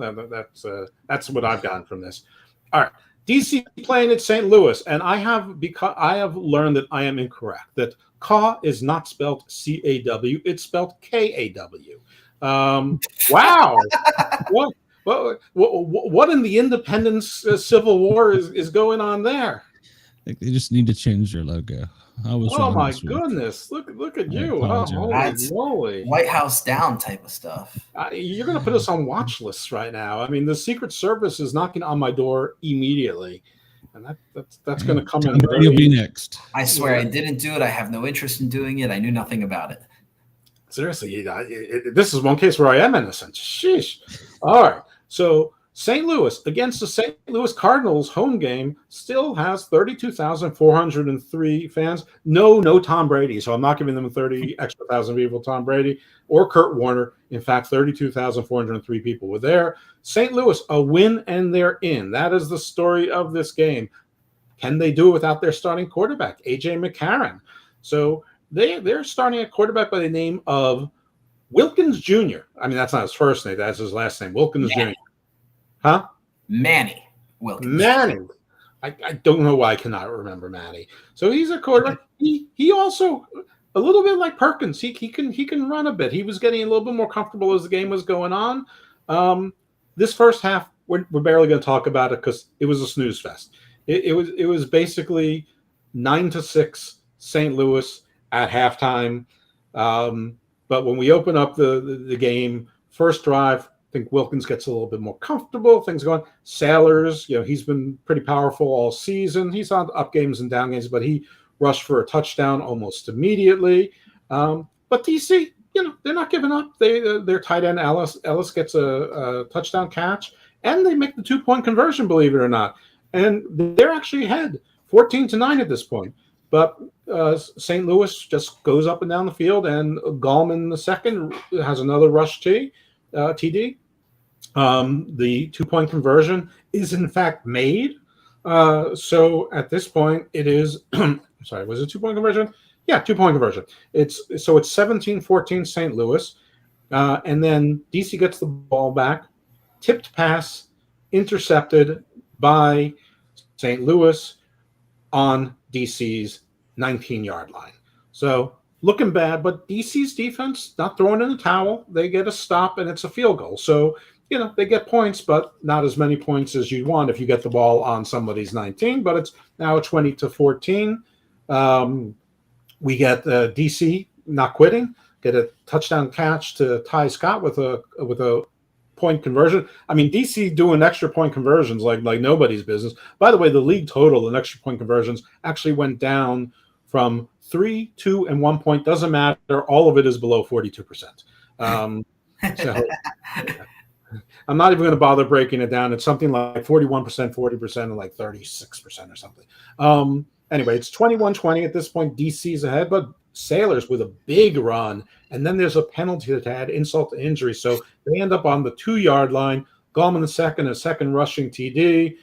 that's what I've gotten from this. All right. DC playing at St. Louis, and I have learned that I am incorrect. That Caw is not spelled C-A-W; it's spelled K-A-W. Wow! What in the Independence Civil War is going on there? They just need to change their logo. Oh my goodness! Look at you! Oh, holy moly! White House down type of stuff. You're going to put us on watch lists right now. I mean, the Secret Service is knocking on my door immediately, and that's going to come in. You'll be next. I swear, I didn't do it. I have no interest in doing it. I knew nothing about it. Seriously, this is one case where I am innocent. Sheesh. All right, so. St. Louis against the St. Louis Cardinals home game still has 32,403 fans. No Tom Brady. So I'm not giving them 30 extra thousand people, Tom Brady or Kurt Warner. In fact, 32,403 people were there. St. Louis, a win and they're in. That is the story of this game. Can they do it without their starting quarterback, A.J. McCarron? So they're starting a quarterback by the name of Wilkins Jr. I mean, that's not his first name. That's his last name, Wilkins Jr. Huh? Manny Wilkins. Manny. I don't know why I cannot remember Manny. So he's a quarterback. He also a little bit like Perkins. He can run a bit. He was getting a little bit more comfortable as the game was going on. This first half, we're barely going to talk about it because it was a snooze fest. It was basically 9-6 St. Louis at halftime. But when we open up the game, first drive. I think Wilkins gets a little bit more comfortable. Things going. Sailors, he's been pretty powerful all season. He's on up games and down games, but he rushed for a touchdown almost immediately. But DC, they're not giving up. Their tight end Ellis gets a touchdown catch, and they make the 2-point conversion, believe it or not. And they're actually ahead, 14-9 at this point. But St. Louis just goes up and down the field, and Gallman II has another rush TD. The 2-point conversion is in fact made. So at this point, it is. Sorry, was it 2-point conversion? Yeah, 2-point conversion. It's 17-14 St. Louis. And then DC gets the ball back, tipped pass, intercepted by St. Louis on DC's 19-yard line. So looking bad, but DC's defense not throwing in the towel. They get a stop, and it's a field goal. So, they get points, but not as many points as you want if you get the ball on somebody's 19. But it's now 20-14. We get DC not quitting, get a touchdown catch to Ty Scott with a point conversion. I mean, DC doing extra point conversions like nobody's business. By the way, the league total in extra point conversions actually went down from 3, 2, and 1 point. Doesn't matter. All of it is below 42%. So I'm not even going to bother breaking it down. It's something like 41%, 40%, and like 36% or something. Anyway, it's 21-20 at this point. DC's ahead, but Sailors with a big run, and then there's a penalty to add insult to injury. So they end up on the 2-yard line. Gallman a second rushing TD.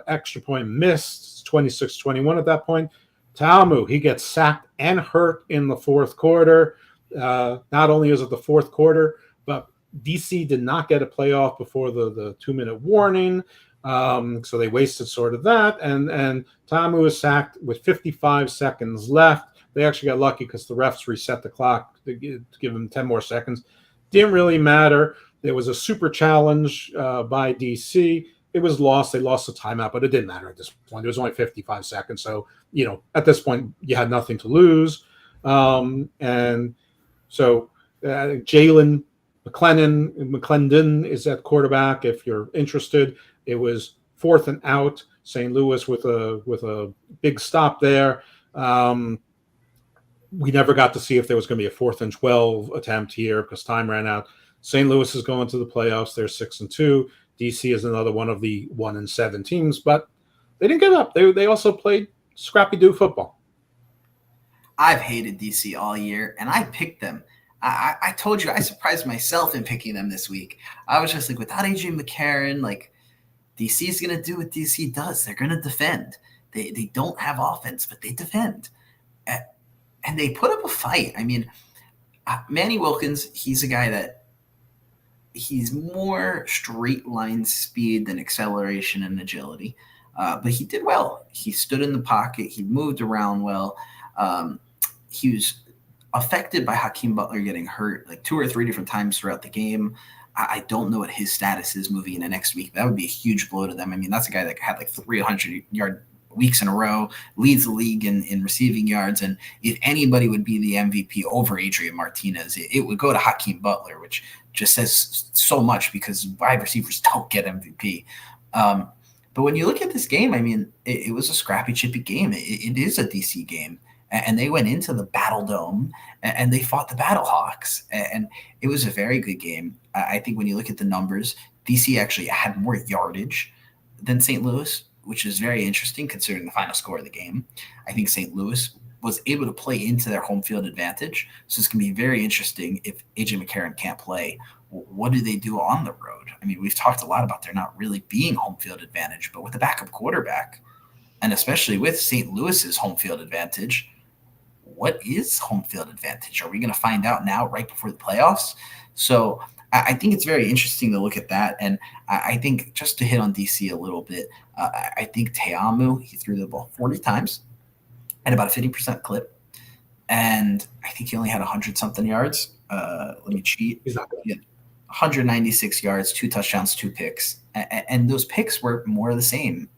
Extra point missed. It's 26-21 at that point. Ta'amu, he gets sacked and hurt in the fourth quarter. Not only is it the fourth quarter, but DC did not get a playoff before the 2-minute warning. So they wasted sort of that. And Ta'amu is sacked with 55 seconds left. They actually got lucky because the refs reset the clock to give them 10 more seconds. Didn't really matter. There was a super challenge by DC. It was lost. They lost the timeout, but it didn't matter at this point. It was only 55 seconds. So, at this point, you had nothing to lose. And so Jalen McClendon is at quarterback if you're interested. It was 4th and out. St. Louis with a big stop there. We never got to see if there was going to be a 4th and 12 attempt here because time ran out. St. Louis is going to the playoffs. They're 6-2. DC is another one of the 1-7 teams, but they didn't give up. They also played scrappy-do football. I've hated DC all year, and I picked them. I told you I surprised myself in picking them this week. I was just like, without AJ McCarron, like DC is going to do what DC does. They're going to defend. They don't have offense, but they defend. And they put up a fight. I mean, Manny Wilkins, he's a guy that he's more straight line speed than acceleration and agility. But he did well. He stood in the pocket. He moved around well. He was affected by Hakeem Butler getting hurt like 2 or 3 different times throughout the game. I don't know what his status is moving into next week. That would be a huge blow to them. I mean, that's a guy that had like 300-yard weeks in a row, leads the league in receiving yards. And if anybody would be the MVP over Adrian Martinez, it would go to Hakeem Butler, which just says so much because wide receivers don't get MVP. But when you look at this game, I mean, it was a scrappy, chippy game. It is a DC game. And they went into the Battle Dome and they fought the Battlehawks. And it was a very good game. I think when you look at the numbers, DC actually had more yardage than St. Louis, which is very interesting considering the final score of the game. I think St. Louis was able to play into their home field advantage. So it's going to be very interesting if AJ McCarron can't play. What do they do on the road? I mean, we've talked a lot about there not really being home field advantage, but with a backup quarterback, and especially with St. Louis's home field advantage, what is home field advantage? Are we going to find out now right before the playoffs? So I think it's very interesting to look at that. And I think just to hit on DC a little bit, I think Ta'amu, he threw the ball 40 times at about a 50% clip. And I think he only had 100-something yards. Let me cheat. He's not good. Yeah, 196 yards, 2 touchdowns, 2 picks. And those picks were more of the same.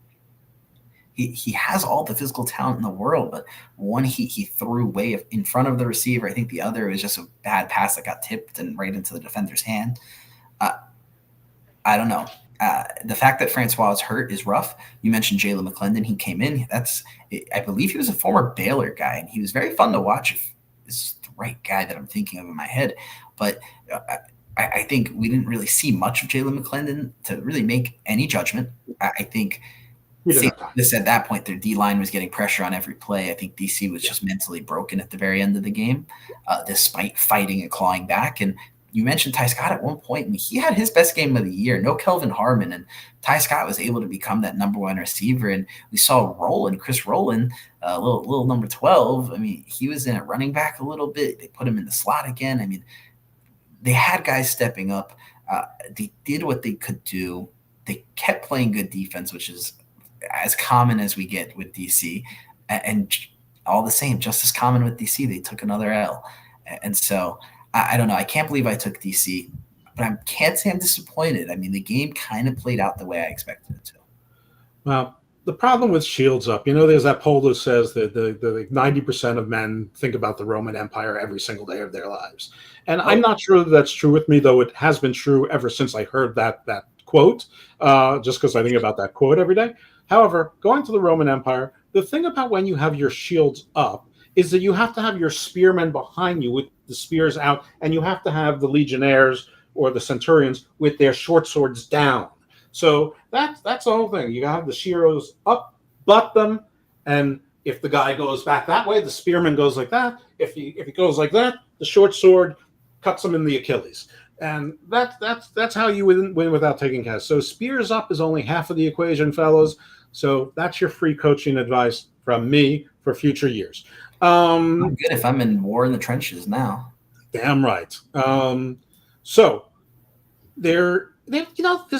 He has all the physical talent in the world, but one he threw way in front of the receiver. I think the other was just a bad pass that got tipped and right into the defender's hand. I don't know. The fact that Francois is hurt is rough. You mentioned Jalen McClendon. He came in. I believe he was a former Baylor guy, and he was very fun to watch. If this is the right guy that I'm thinking of in my head, but I think we didn't really see much of Jalen McClendon to really make any judgment. I think this at that point, their D-line was getting pressure on every play. I think DC was just mentally broken at the very end of the game, despite fighting and clawing back. And you mentioned Ty Scott at one point, and he had his best game of the year. No Kelvin Harmon, and Ty Scott was able to become that number 1 receiver. And we saw Chris Rowland, little number 12. I mean, he was in at running back a little bit. They put him in the slot again. I mean, they had guys stepping up. They did what they could do. They kept playing good defense, which is as common as we get with DC. And all the same, just as common with DC, they took another L. And so I don't know. I can't believe I took DC, but I can't say I'm disappointed. I mean, the game kind of played out the way I expected it to. Well, the problem with Shields Up, there's that poll that says that the 90% of men think about the Roman Empire every single day of their lives. And I'm not sure that's true with me, though it has been true ever since I heard that quote, just because I think about that quote every day. However, going to the Roman Empire, the thing about when you have your shields up is that you have to have your spearmen behind you with the spears out, and you have to have the legionnaires or the centurions with their short swords down. So that's the whole thing. You have the sheroes up, butt them, and if the guy goes back that way, the spearman goes like that. If he goes like that, the short sword cuts him in the Achilles. And that's how you win without taking casts. So spears up is only half of the equation, fellows. So that's your free coaching advice from me for future years. I'm good if I'm in war in the trenches now. Damn right. So there's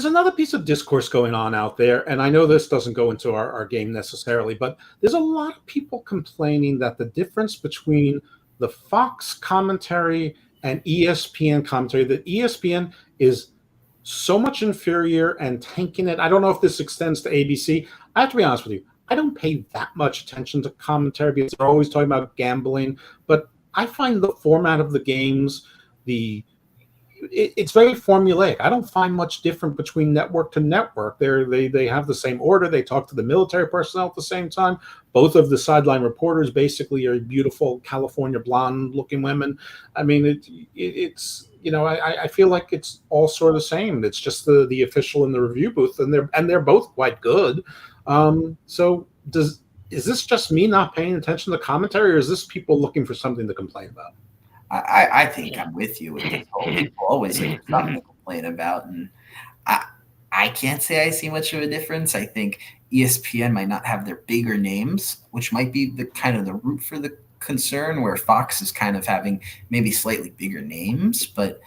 another piece of discourse going on out there, and I know this doesn't go into our game necessarily, but there's a lot of people complaining that the difference between the Fox commentary and ESPN commentary, that ESPN is so much inferior and tanking it. I don't know if this extends to ABC. I have to be honest with you. I don't pay that much attention to commentary because they're always talking about gambling, but I find the format of the games, it's very formulaic. I don't find much different between network to network. They have the same order. They talk to the military personnel at the same time. Both of the sideline reporters basically are beautiful California blonde-looking women. I mean, I feel like it's all sort of the same. It's just the official and the review booth, and they're both quite good. So is this just me not paying attention to commentary, or is this people looking for something to complain about? I think I'm with you with this whole people always have something to complain about, and I can't say I see much of a difference. I think ESPN might not have their bigger names, which might be the kind of the root for the concern, where Fox is kind of having maybe slightly bigger names, but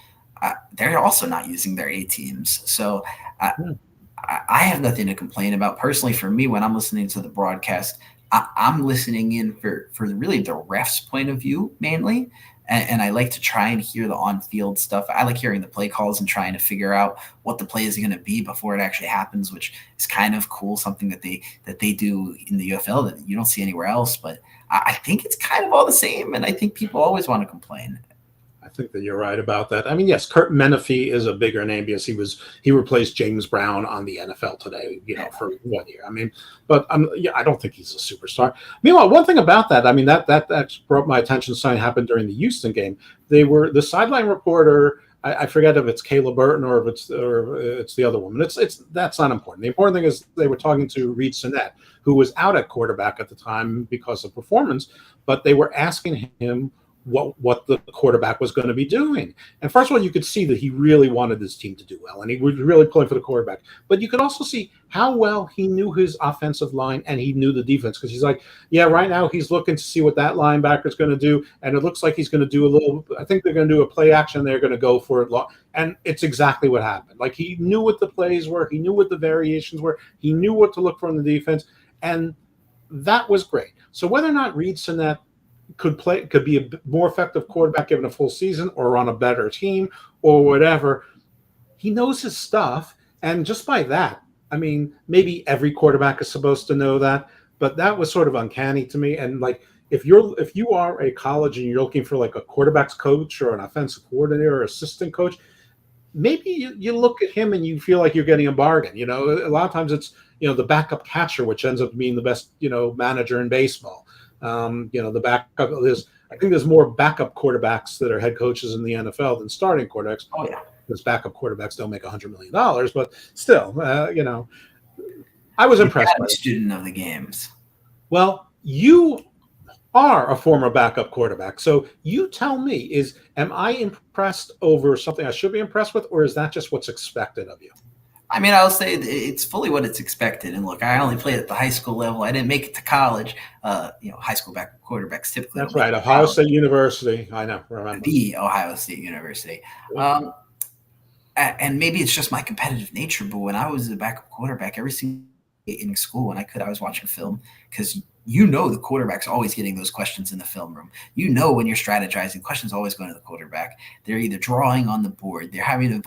they're also not using their A teams. So I have nothing to complain about. Personally, for me, when I'm listening to the broadcast, I'm listening in for really the ref's point of view mainly. And I like to try and hear the on-field stuff. I like hearing the play calls and trying to figure out what the play is going to be before it actually happens, which is kind of cool, something that they do in the UFL that you don't see anywhere else. But I think it's kind of all the same, and I think people always want to complain. I think that you're right about that. I mean, yes, Kurt Menefee is a bigger name because he replaced James Brown on the NFL today, for 1 year. I mean, but I don't think he's a superstar. Meanwhile, one thing about that, I mean, that brought my attention. Something happened during the Houston game. The sideline reporter. I forget if it's Kayla Burton or if it's the other woman. That's not important. The important thing is they were talking to Reed Sinnett, who was out at quarterback at the time because of performance, but they were asking him what the quarterback was going to be doing. And first of all, you could see that he really wanted his team to do well, and he was really pulling for the quarterback. But you could also see how well he knew his offensive line and he knew the defense, because he's like, yeah, right now he's looking to see what that linebacker is going to do, and it looks like he's going to do I think they're going to do a play action. They're going to go for it. And it's exactly what happened. Like, he knew what the plays were. He knew what the variations were. He knew what to look for in the defense, and that was great. So whether or not Reed Sinnett could be a more effective quarterback given a full season or on a better team or whatever, he knows his stuff. And just by that, I mean, maybe every quarterback is supposed to know that, but that was sort of uncanny to me. And like, if you are a college and you're looking for like a quarterback's coach or an offensive coordinator or assistant coach, maybe you look at him and you feel like you're getting a bargain. A lot of times it's the backup catcher, which ends up being the best manager in baseball. The backup I think there's more backup quarterbacks that are head coaches in the NFL than starting quarterbacks. Oh yeah, because backup quarterbacks don't make $100 million, but still, I was impressed. By a student of the games. Well, you are a former backup quarterback. So you tell me, am I impressed over something I should be impressed with, or is that just what's expected of you? I mean, I'll say it's fully what it's expected. And look, I only played at the high school level. I didn't make it to college. High school backup quarterbacks typically. That's right. Ohio State University. I know. Remember. The Ohio State University. And maybe it's just my competitive nature, but when I was a backup quarterback, every single day in school, when I was watching film, because the quarterback's always getting those questions in the film room. When you're strategizing, questions always going to the quarterback. They're either drawing on the board, they're having to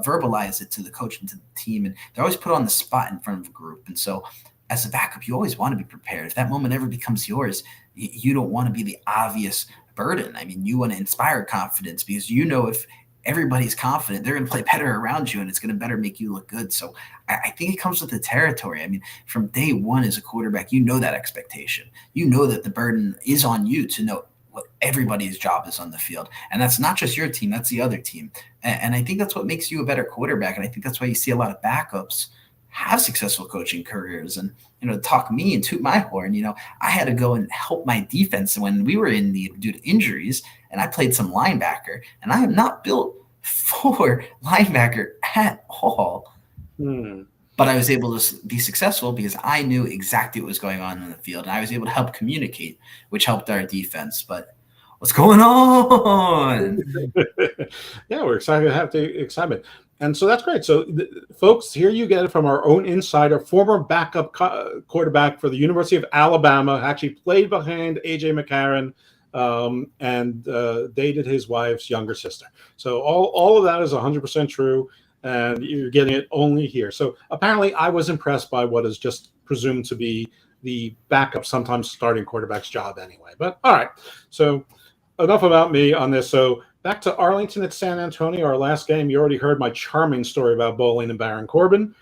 verbalize it to the coach and to the team, and they're always put on the spot in front of a group. And so as a backup, you always want to be prepared. If that moment ever becomes yours, you don't want to be the obvious burden. I mean, you want to inspire confidence, because if everybody's confident, they're going to play better around you, and it's going to better make you look good. So I think it comes with the territory. I mean, from day one as a quarterback, that expectation. That the burden is on you to know what everybody's job is on the field. And that's not just your team, that's the other team. And I think that's what makes you a better quarterback. And I think that's why you see a lot of backups have successful coaching careers. And, to talk me and toot my horn, I had to go and help my defense when we were in need due to injuries, and I played some linebacker, and I am not built for linebacker at all. But I was able to be successful because I knew exactly what was going on in the field, and I was able to help communicate, which helped our defense. But what's going on? Yeah, we're excited to have the excitement. And so that's great. So, folks, here you get it from our own insider, former backup quarterback for the University of Alabama, actually played behind A.J. McCarron, and dated his wife's younger sister. So all of that is 100% true, and you're getting it only here. So apparently I was impressed by what is just presumed to be the backup, sometimes starting quarterback's job anyway. But all right, so enough about me on this. So back to Arlington at San Antonio, our last game. You already heard my charming story about bowling and Baron Corbin.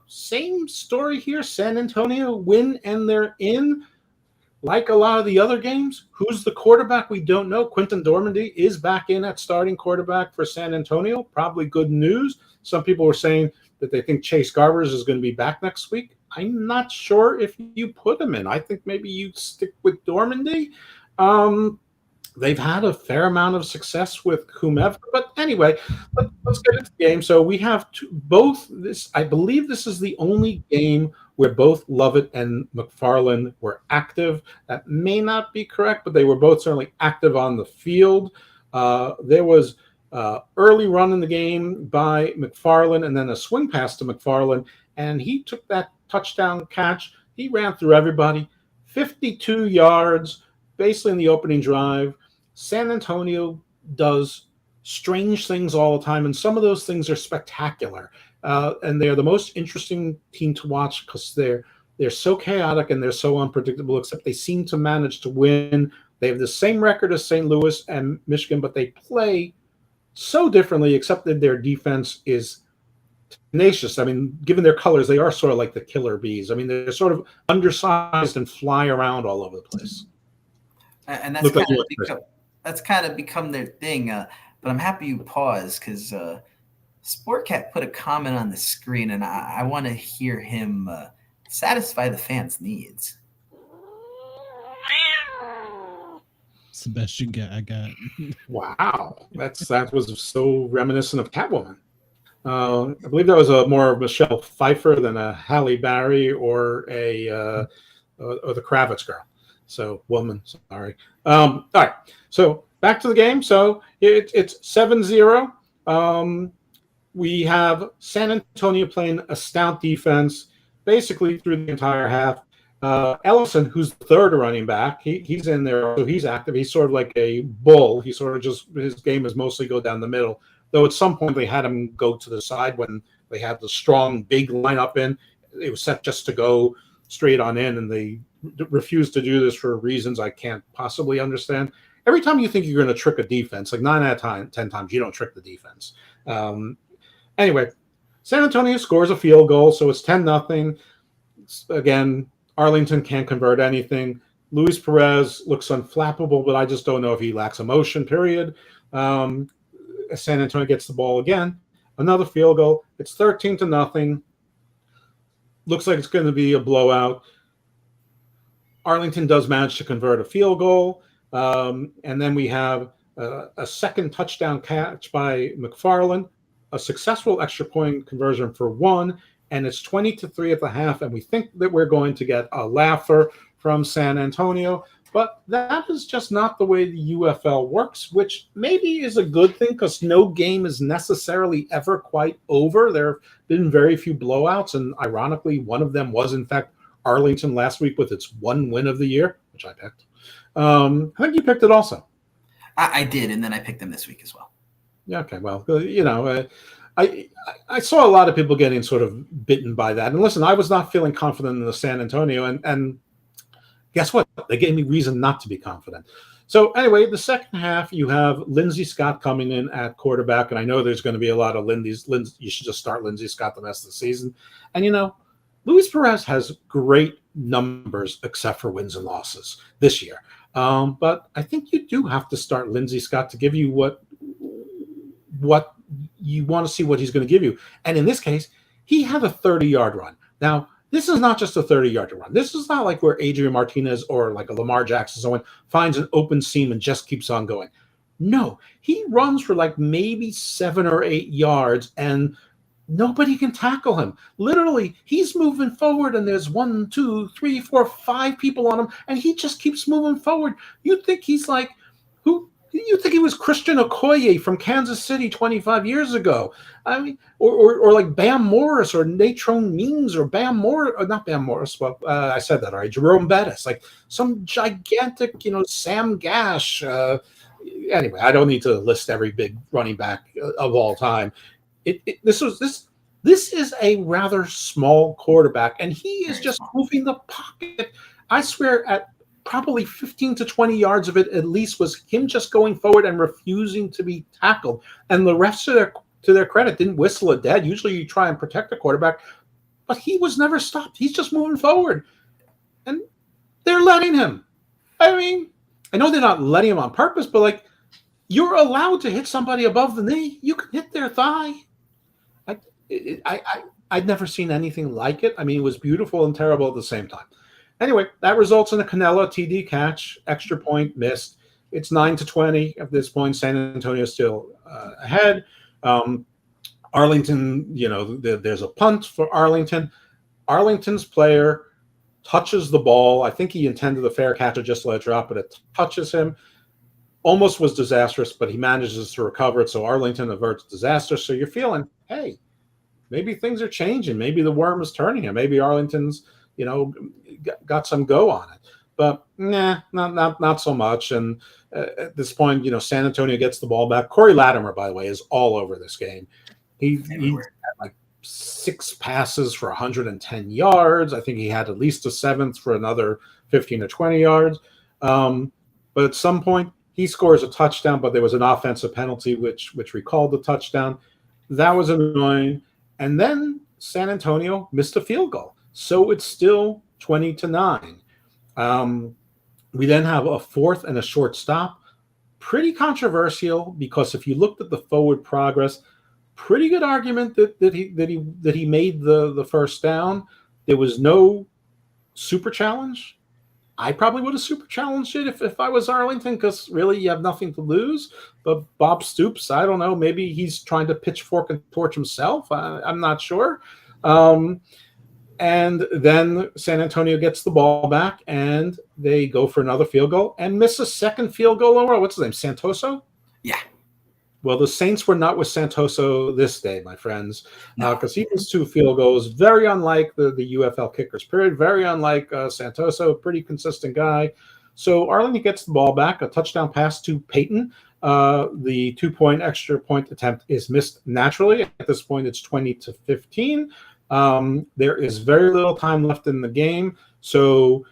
Same story here. San Antonio win, and they're in. Like a lot of the other games, who's the quarterback? We don't know. Quinton Dormandy is back in at starting quarterback for San Antonio. Probably good news. Some people were saying that they think Chase Garbers is going to be back next week. I'm not sure if you put him in. I think maybe you stick with Dormandy. They've had a fair amount of success with whomever. But anyway, let's get into the game. So we have both this. I believe this is the only game where both Lovett and McFarland were active. That may not be correct, but they were both certainly active on the field. There was early run in the game by McFarland, and then a swing pass to McFarland, and he took that touchdown catch. He ran through everybody, 52 yards, basically in the opening drive. San Antonio does strange things all the time, and some of those things are spectacular. And they're the most interesting team to watch because they're so chaotic and they're so unpredictable, except they seem to manage to win. They have the same record as St. Louis and Michigan, but they play so differently, except that their defense is tenacious. I mean, given their colors, they are sort of like the killer bees. I mean, they're sort of undersized and fly around all over the place. And that's kind of become their thing. But I'm happy you paused because Sportcat put a comment on the screen, and I want to hear him satisfy the fans' needs. It's the best you got. I got. Wow, that was so reminiscent of Catwoman. I believe that was more of Michelle Pfeiffer than a Halle Berry or or the Kravitz girl. So woman, sorry. All right. So back to the game. So it's 7-0. We have San Antonio playing a stout defense basically through the entire half. Ellison, who's the third running back, he's in there, so he's active. He's sort of like a bull. He sort of his game is mostly go down the middle. Though at some point they had him go to the side when they had the strong big lineup in. It was set just to go straight on in, and they refused to do this for reasons I can't possibly understand. Every time you think you're going to trick a defense, like 9 out of 10 times, you don't trick the defense. Anyway, San Antonio scores a field goal, so it's 10-0. Again, Arlington can't convert anything. Luis Perez looks unflappable, but I just don't know if he lacks emotion, period. San Antonio gets the ball again. Another field goal. It's 13-0. Looks like it's going to be a blowout. Arlington does manage to convert a field goal. And then we have a second touchdown catch by McFarland, a successful extra point conversion for 1, and it's 20-3 at the half. And we think that we're going to get a laugher from San Antonio. But that is just not the way the UFL works, which maybe is a good thing because no game is necessarily ever quite over. There have been very few blowouts, and ironically, one of them was, in fact, Arlington last week with its 1 win of the year, which I picked. I think you picked it also. I did, and then I picked them this week as well. Yeah, okay, well, I saw a lot of people getting sort of bitten by that. And listen, I was not feeling confident in the San Antonio, and guess what? They gave me reason not to be confident. So anyway, the second half, you have Lindsey Scott coming in at quarterback, and I know there's going to be a lot of Lindsey. You should just start Lindsey Scott the rest of the season. And, Luis Perez has great numbers except for wins and losses this year. But I think you do have to start Lindsey Scott to give you what you want to see what he's going to give you. And in this case, he had a 30-yard run. Now, this is not just a 30-yard run. This is not like where Adrian Martinez or like a Lamar Jackson, someone finds an open seam and just keeps on going. No, he runs for like maybe 7 or 8 yards, and nobody can tackle him. Literally, he's moving forward, and there's 1, 2, 3, 4, 5 people on him, and he just keeps moving forward. You'd think he's like, who? You think he was Christian Okoye from Kansas City 25 years ago? I mean, or like Bam Morris or Natrone Means or Bam Morris, or not Bam Morris. Well, I said that already. Jerome Bettis, like some gigantic, Sam Gash. Anyway, I don't need to list every big running back of all time. This is a rather small quarterback, and he is just moving the pocket. I swear, at probably 15 to 20 yards of it at least was him just going forward and refusing to be tackled. And the refs, to their credit, didn't whistle it dead. Usually you try and protect the quarterback, but he was never stopped. He's just moving forward, and they're letting him. I mean, I know they're not letting him on purpose, but like, you're allowed to hit somebody above the knee. You can hit their thigh. I'd never seen anything like it. I mean, it was beautiful and terrible at the same time. Anyway, that results in a Canella TD catch, extra point missed. It's 9-20 at this point. San Antonio still ahead. Arlington, there's a punt for Arlington. Arlington's player touches the ball. I think he intended the fair catch or just let it drop, but it touches him. Almost was disastrous, but he manages to recover it. So Arlington averts disaster. So you're feeling, hey, maybe things are changing. Maybe the worm is turning here. Maybe Arlington's, got some go on it. But not so much. And at this point, San Antonio gets the ball back. Corey Latimer, by the way, is all over this game. He had like 6 passes for 110 yards. I think he had at least a 7th for another 15 or 20 yards. But at some point, he scores a touchdown, but there was an offensive penalty which recalled the touchdown. That was annoying. And then San Antonio missed a field goal. So it's still 20-9. We then have a 4th and a short stop. Pretty controversial because if you looked at the forward progress, pretty good argument that he made the first down. There was no super challenge. I probably would have super challenged it if I was Arlington, because really you have nothing to lose. But Bob Stoops, I don't know, maybe he's trying to pitchfork and torch himself. I'm not sure. And then San Antonio gets the ball back, and they go for another field goal and miss a second field goal. Over what's his name, Santoso? Yeah. Well, the Saints were not with Santoso this day, my friends, because he missed 2 field goals. Very unlike the UFL kickers, period. Very unlike Santoso, pretty consistent guy. So Arlington gets the ball back, a touchdown pass to Peyton. The 2-point extra point attempt is missed naturally. At this point, it's 20-15. There is very little time left in the game. So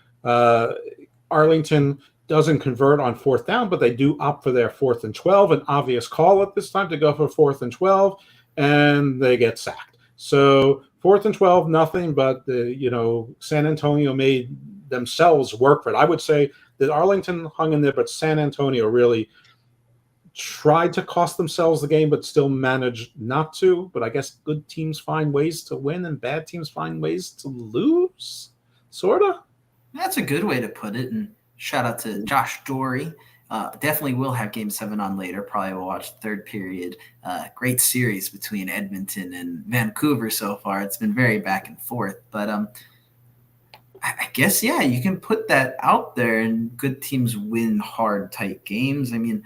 Arlington doesn't convert on 4th down, but they do opt for their 4th and 12, an obvious call at this time to go for 4th and 12, and they get sacked. So 4th and 12, nothing, but San Antonio made themselves work for it. I would say that Arlington hung in there, but San Antonio really tried to cost themselves the game, but still managed not to. But I guess good teams find ways to win and bad teams find ways to lose, sort of. That's a good way to put it. And shout out to Josh Dory. Definitely will have Game 7 on later. Probably will watch the third period. Great series between Edmonton and Vancouver so far. It's been very back and forth. But I guess, yeah, you can put that out there, and good teams win hard, tight games. I mean,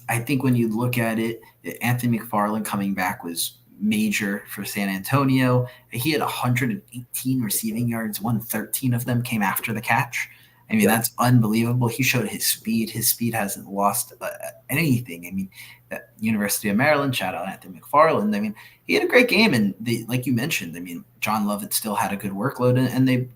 I think when you look at it, Anthony McFarland coming back was major for San Antonio. He had 118 receiving yards, 113 of them came after the catch. I mean, that's unbelievable. He showed his speed. His speed hasn't lost anything. I mean, that University of Maryland, shout out Anthony McFarland. I mean, he had a great game, and like you mentioned, I mean, John Lovett still had a good workload, and they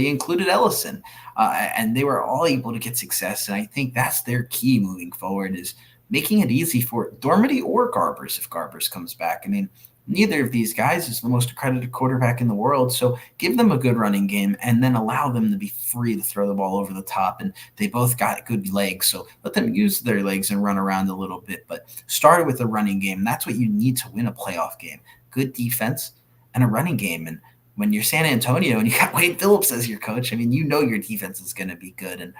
included Ellison, and they were all able to get success. And I think that's their key moving forward, is making it easy for Dormady or Garbers if Garbers comes back. I mean, neither of these guys is the most accredited quarterback in the world, so give them a good running game and then allow them to be free to throw the ball over the top. And they both got good legs, so let them use their legs and run around a little bit. But start with a running game. That's what you need to win a playoff game. Good defense and a running game. And when you're San Antonio and you got Wade Phillips as your coach, I mean, you know your defense is going to be good. And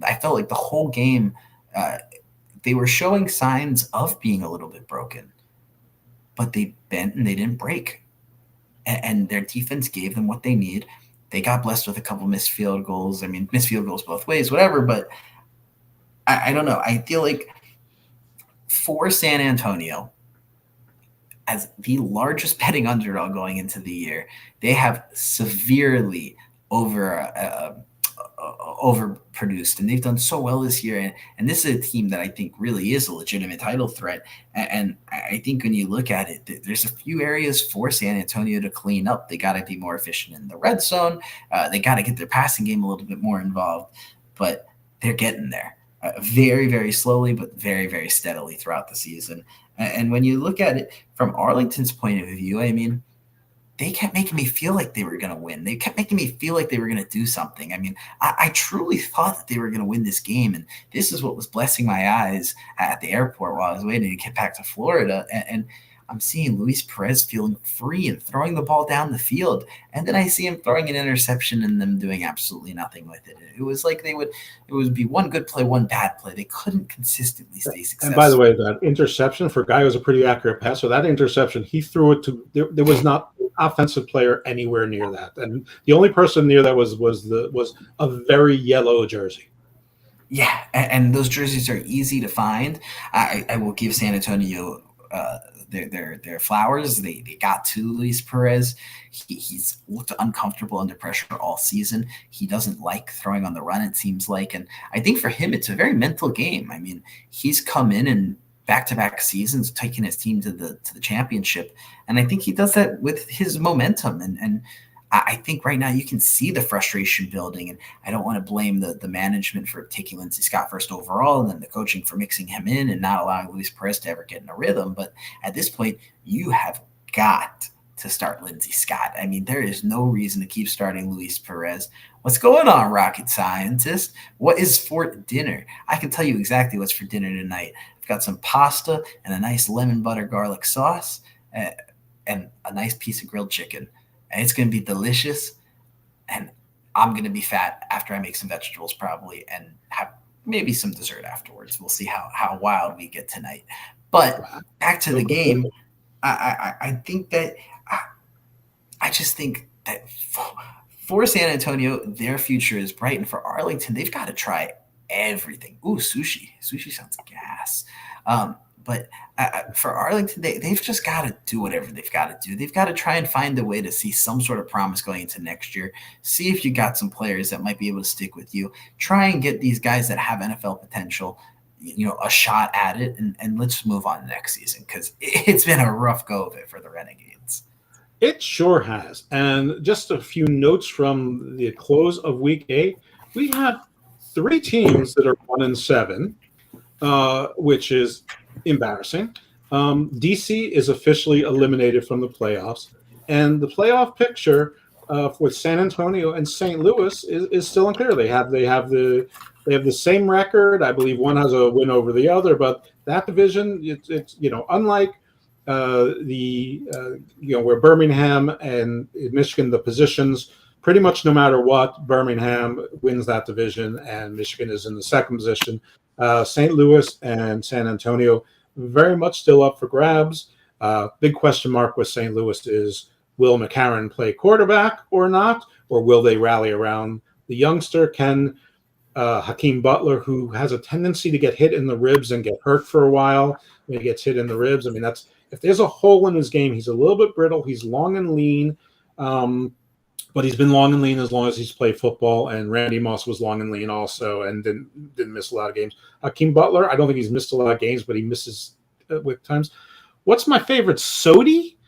I felt like the whole game they were showing signs of being a little bit broken, but they bent and they didn't break. And their defense gave them what they need. They got blessed with a couple missed field goals. I mean, missed field goals both ways, whatever. But I don't know. I feel like for San Antonio, as the largest betting underdog going into the year, they have severely overproduced, and they've done so well this year. And this is a team that I think really is a legitimate title threat. And I think when you look at it, there's a few areas for San Antonio to clean up. They got to be more efficient in the red zone. They got to get their passing game a little bit more involved, but they're getting there very, very slowly, but very, very steadily throughout the season. And when you look at it from Arlington's point of view, I mean, they kept making me feel like they were going to win. They kept making me feel like they were going to do something. I mean, I truly thought that they were going to win this game. And this is what was blessing my eyes at the airport while I was waiting to get back to Florida. And I'm seeing Luis Perez feeling free and throwing the ball down the field. And then I see him throwing an interception and them doing absolutely nothing with it. It was like it would be one good play, one bad play. They couldn't consistently stay successful. And by the way, that interception for a guy who was a pretty accurate passer, that interception, he threw it to, there was not an offensive player anywhere near that. And the only person near that was a very yellow jersey. Yeah, and those jerseys are easy to find. I will give San Antonio their flowers. They got to Luis Perez. He's looked uncomfortable under pressure all season. He doesn't like throwing on the run, it seems like. And I think for him, it's a very mental game. I mean, he's come in and back-to-back seasons taking his team to the championship. And I think he does that with his momentum. And I think right now you can see the frustration building, and I don't want to blame the management for taking Lindsey Scott first overall and then the coaching for mixing him in and not allowing Luis Perez to ever get in a rhythm. But at this point, you have got to start Lindsey Scott. I mean, there is no reason to keep starting Luis Perez. What's going on, rocket scientist? What is for dinner? I can tell you exactly what's for dinner tonight. I've got some pasta and a nice lemon butter garlic sauce and a nice piece of grilled chicken. And it's going to be delicious, and I'm going to be fat after I make some vegetables probably and have maybe some dessert afterwards. We'll see how wild we get tonight. But back to the game, I think that I just think that for San Antonio, their future is bright. And for Arlington, they've got to try everything. Ooh, sushi. Sushi sounds like gas. But for Arlington, they've just got to do whatever they've got to do. They've got to try and find a way to see some sort of promise going into next year. See if you got some players that might be able to stick with you. Try and get these guys that have NFL potential, a shot at it, and let's move on to next season, because it's been a rough go of it for the Renegades. It sure has. And just a few notes from the close of Week 8. We have 3 teams that are 1-7, which is embarrassing. DC is officially eliminated from the playoffs, and the playoff picture with San Antonio and St. Louis is still unclear. They have the same record. I believe one has a win over the other, but that division, it's unlike where Birmingham and Michigan, the positions pretty much no matter what, Birmingham wins that division, and Michigan is in the second position. St. Louis and San Antonio very much still up for grabs. Big question mark with St. Louis is, will McCarron play quarterback or not, or will they rally around the youngster? Can Hakeem Butler, who has a tendency to get hit in the ribs and get hurt for a while when he gets hit in the ribs? I mean, that's, if there's a hole in his game, he's a little bit brittle. He's long and lean, but he's been long and lean as long as he's played football. And Randy Moss was long and lean also, and didn't miss a lot of games. Hakeem Butler, I don't think he's missed a lot of games, but he misses with times. What's my favorite? Sody.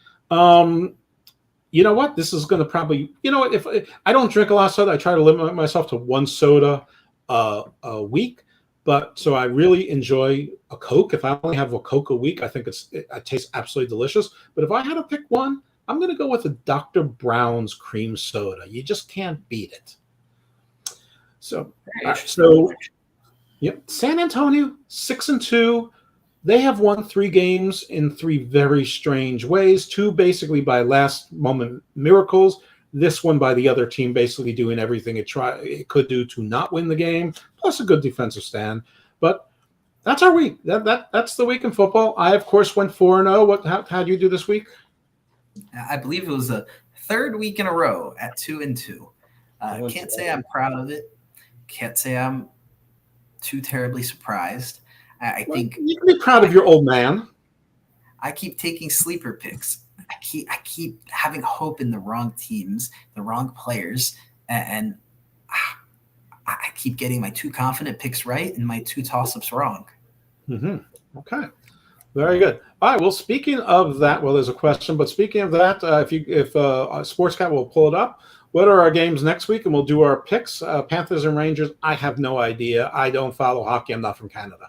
You know what? This is going to probably, you know what? If I don't drink a lot of soda, I try to limit myself to one soda a week. But so I really enjoy a Coke. If I only have a Coke a week, I think it tastes absolutely delicious. But if I had to pick one, I'm going to go with a Dr. Brown's cream soda. You just can't beat it. So, yep. San Antonio 6-2. They have won 3 games in 3 very strange ways. 2 basically by last moment miracles. This one by the other team basically doing everything it could do to not win the game, plus a good defensive stand. But that's our week. That's the week in football. I, of course, went 4-0. How do you do this week? I believe it was the 3rd week in a row at 2-2. Can't say I'm proud of it. Can't say I'm too terribly surprised. I think you can be proud of your old man. I keep taking sleeper picks. I keep having hope in the wrong teams, the wrong players, and I keep getting my 2 confident picks right and my 2 toss-ups wrong. Mm-hmm. Okay, very good. All right. Well, speaking of that, well, there's a question, but speaking of that, if Sportscat will pull it up, what are our games next week? And we'll do our picks. Panthers and Rangers. I have no idea. I don't follow hockey. I'm not from Canada.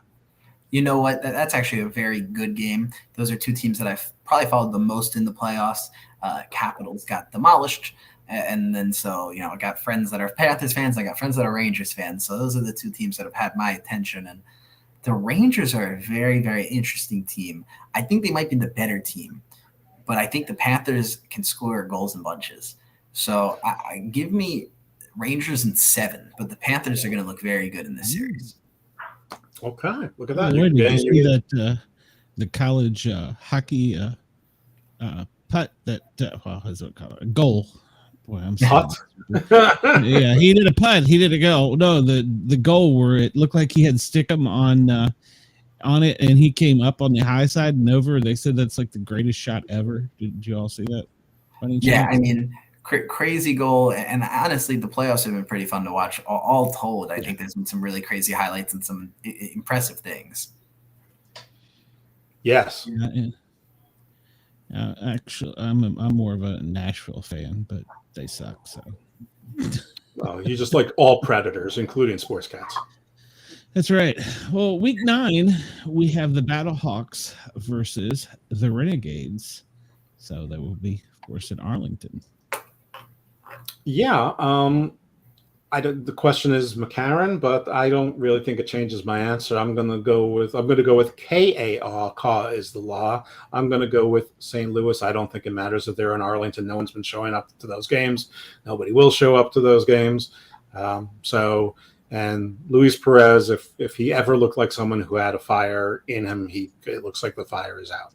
You know what? That's actually a very good game. Those are 2 teams that I've probably followed the most in the playoffs. Capitals got demolished. And then so, you know, I got friends that are Panthers fans. I got friends that are Rangers fans. So those are the 2 teams that have had my attention. And the Rangers are a very, very interesting team. I think they might be the better team. But I think the Panthers can score goals in bunches. So I give me Rangers in 7. But the Panthers are going to look very good in this series. Okay, look at that. Did you see that the college hockey putt that what is it called? A goal. Boy, I'm sorry. Yeah, he did a putt. He did a goal. No, the goal where it looked like he had stickum on it, and he came up on the high side and over. They said that's like the greatest shot ever. Did you all see that? Yeah, I mean, crazy goal, and honestly, the playoffs have been pretty fun to watch. All told, I think there's been some really crazy highlights and some impressive things. Yes. Actually, I'm more of a Nashville fan, but they suck. So. Well, you just like all Predators, including Sportscats. That's right. Well, week 9, we have the Battlehawks versus the Renegades. So that will be, of course, in Arlington. Yeah, the question is McCarron, but I don't really think it changes my answer. I'm going to go with KAR. Ka is the law. I'm going to go with St. Louis. I don't think it matters if they're in Arlington. No one's been showing up to those games. Nobody will show up to those games. And Luis Perez, if he ever looked like someone who had a fire in him, it looks like the fire is out.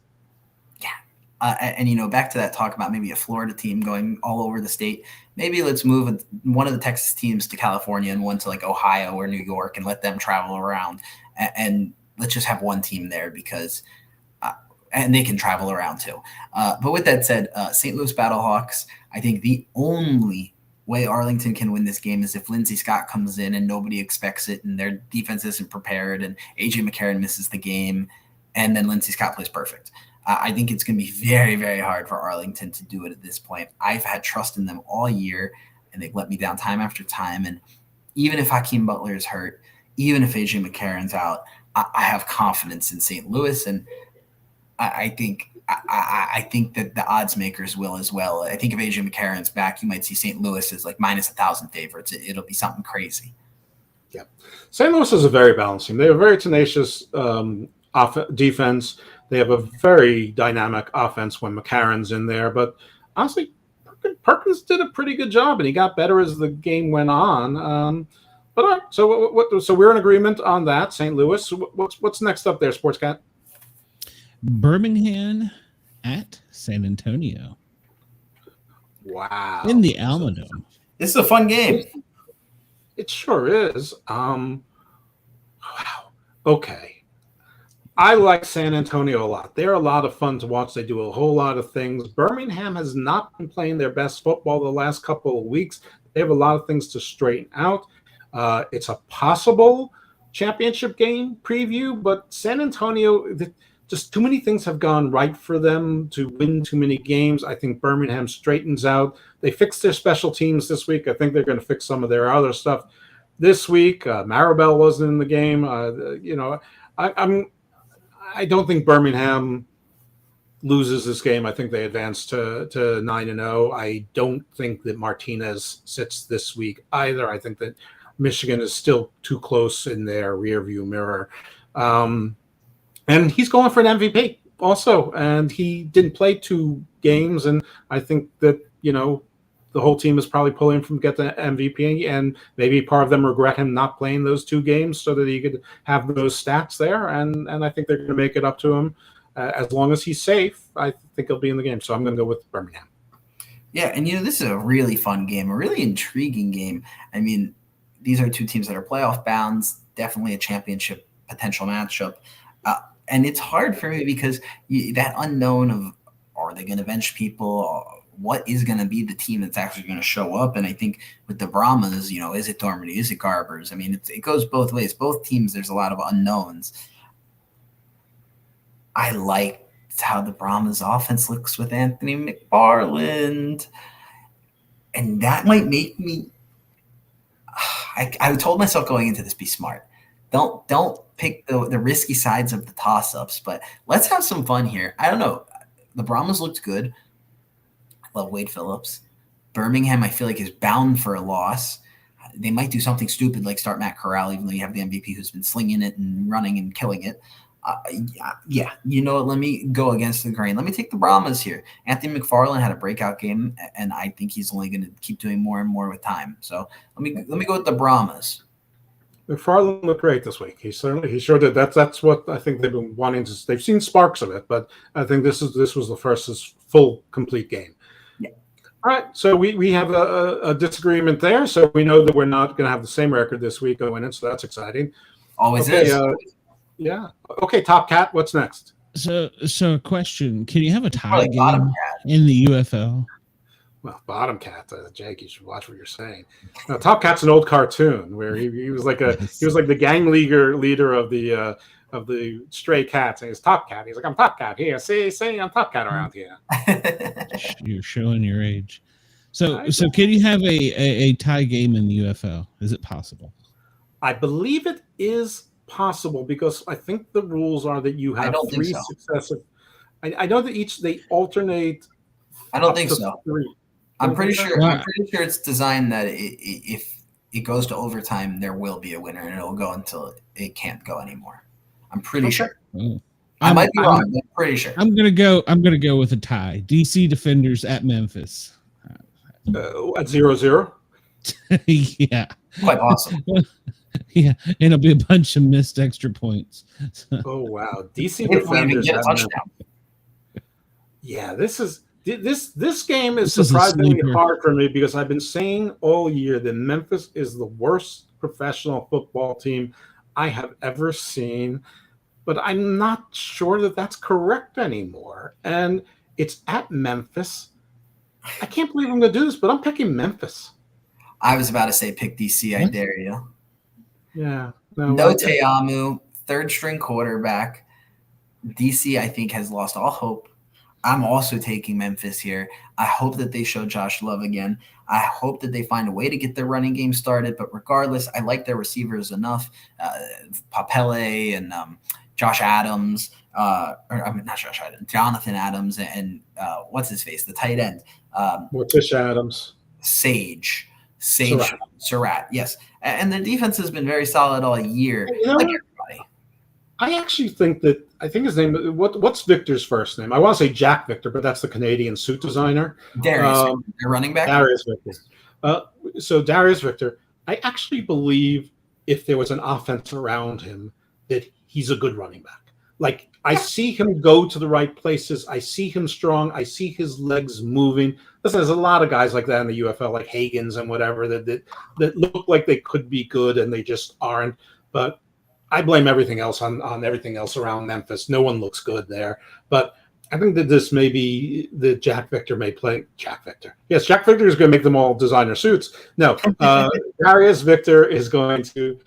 And, you know, back to that talk about maybe a Florida team going all over the state. Maybe let's move one of the Texas teams to California and one to like Ohio or New York and let them travel around. And let's just have one team there because and they can travel around too. But with that said, St. Louis Battlehawks, I think the only way Arlington can win this game is if Lindsey Scott comes in and nobody expects it and their defense isn't prepared and A.J. McCarron misses the game and then Lindsey Scott plays perfect. I think it's going to be very, very hard for Arlington to do it at this point. I've had trust in them all year, and they've let me down time after time. And even if Hakeem Butler is hurt, even if A.J. McCarron's out, I have confidence in St. Louis, and I think that the odds makers will as well. I think if A.J. McCarron's back, you might see St. Louis as like minus 1,000 favorites. It'll be something crazy. Yeah, St. Louis is a very balanced team. They have a very tenacious defense. They have a very dynamic offense when McCarron's in there, but honestly, Perkins did a pretty good job, and he got better as the game went on. But all right, so we're in agreement on that. St. Louis. What's next up there, Sportscat? Birmingham at San Antonio. Wow. In the Alamodome. This is a fun game. It sure is. Wow. Okay. I like San Antonio a lot. They're a lot of fun to watch. They do a whole lot of things. Birmingham has not been playing their best football the last couple of weeks. They have a lot of things to straighten out. It's a possible championship game preview, but San Antonio, just too many things have gone right for them to win too many games. I think Birmingham straightens out. They fixed their special teams this week. I think they're going to fix some of their other stuff this week. Maribel wasn't in the game. I don't think Birmingham loses this game. I think they advance to 9-0. I don't think that Martinez sits this week either. I think that Michigan is still too close in their rearview mirror. And he's going for an MVP also. And he didn't play 2 games. And I think that, the whole team is probably pulling from get the MVP, and maybe part of them regret him not playing those 2 games so that he could have those stats there. And I think they're going to make it up to him. As long as he's safe, I think he'll be in the game. So I'm going to go with Birmingham. Yeah, and this is a really fun game, a really intriguing game. I mean, these are 2 teams that are playoff bounds, definitely a championship potential matchup. And it's hard for me because that unknown of, are they going to bench people? What is going to be the team that's actually going to show up? And I think with the Brahmas, is it Dormady? Is it Garbers? I mean, it goes both ways. Both teams, there's a lot of unknowns. I like how the Brahmas offense looks with Anthony McFarland. And that might make me I told myself going into this, be smart. Don't pick the risky sides of the toss-ups, but let's have some fun here. I don't know. The Brahmas looked good. I love Wade Phillips. Birmingham, I feel like, is bound for a loss. They might do something stupid like start Matt Corral, even though you have the MVP who's been slinging it and running and killing it. Let me go against the grain. Let me take the Brahmas here. Anthony McFarland had a breakout game, and I think he's only going to keep doing more and more with time. So let me go with the Brahmas. McFarland looked great this week. He sure did. That's what I think they've been wanting to. They've seen sparks of it, but I think this was the first full complete game. Yeah. All right, so we have a disagreement there. So we know that we're not going to have the same record this week going in. So that's exciting. Always is. Yeah. Okay, Top Cat, what's next? So a question: can you have a tie game in the UFL? Well, Bottom Cat, Jake, you should watch what you're saying. Now, Top Cat's an old cartoon where he was like the gang leader of the stray cats. And he's Top Cat. He's like, I'm Top Cat here. See, I'm Top Cat around here. You're showing your age. So can you have a tie game in the UFL? Is it possible? I believe it is possible because I think the rules are that you have 3 successive. I know that they alternate. I don't think so. 3. I'm pretty sure it's designed that if it goes to overtime, there will be a winner, and it'll go until it can't go ananymore. I'm pretty sure. I might be wrong. I'm pretty sure. I'm gonna go with a tie. DC Defenders at Memphis. At 0-0. Yeah. Quite awesome. Yeah, and it'll be a bunch of missed extra points. Oh wow, DC Defenders get a touchdown. Yeah, this game is surprisingly hard for me because I've been saying all year that Memphis is the worst professional football team I have ever seen, but I'm not sure that that's correct anymore. And it's at Memphis. I can't believe I'm going to do this, but I'm picking Memphis. I was about to say pick DC. I dare you. Yeah. No Te'amu, third-string quarterback. DC, I think, has lost all hope. I'm also taking Memphis here. I hope that they show Josh Love again. I hope that they find a way to get their running game started. But regardless, I like their receivers enough. Papele and Josh Adams. Not Josh Adams. Jonathan Adams and what's his face? The tight end. Morticia Adams. Sage Surratt. Yes. And the defense has been very solid all year. Like everybody. I actually think his name. What's Victor's first name? I want to say Jack Victor, but that's the Canadian suit designer. Darius, their running back. Darius Victor. So Darius Victor, I actually believe if there was an offense around him, that he's a good running back. Like, I see him go to the right places. I see him strong. I see his legs moving. Listen, there's a lot of guys like that in the UFL, like Hagens and whatever, that look like they could be good and they just aren't. But I blame everything else on everything else around Memphis. No one looks good there. But I think that this may be that Jack Victor may play Jack Victor. Yes, Jack Victor is going to make them all designer suits. No, Darius Victor is going to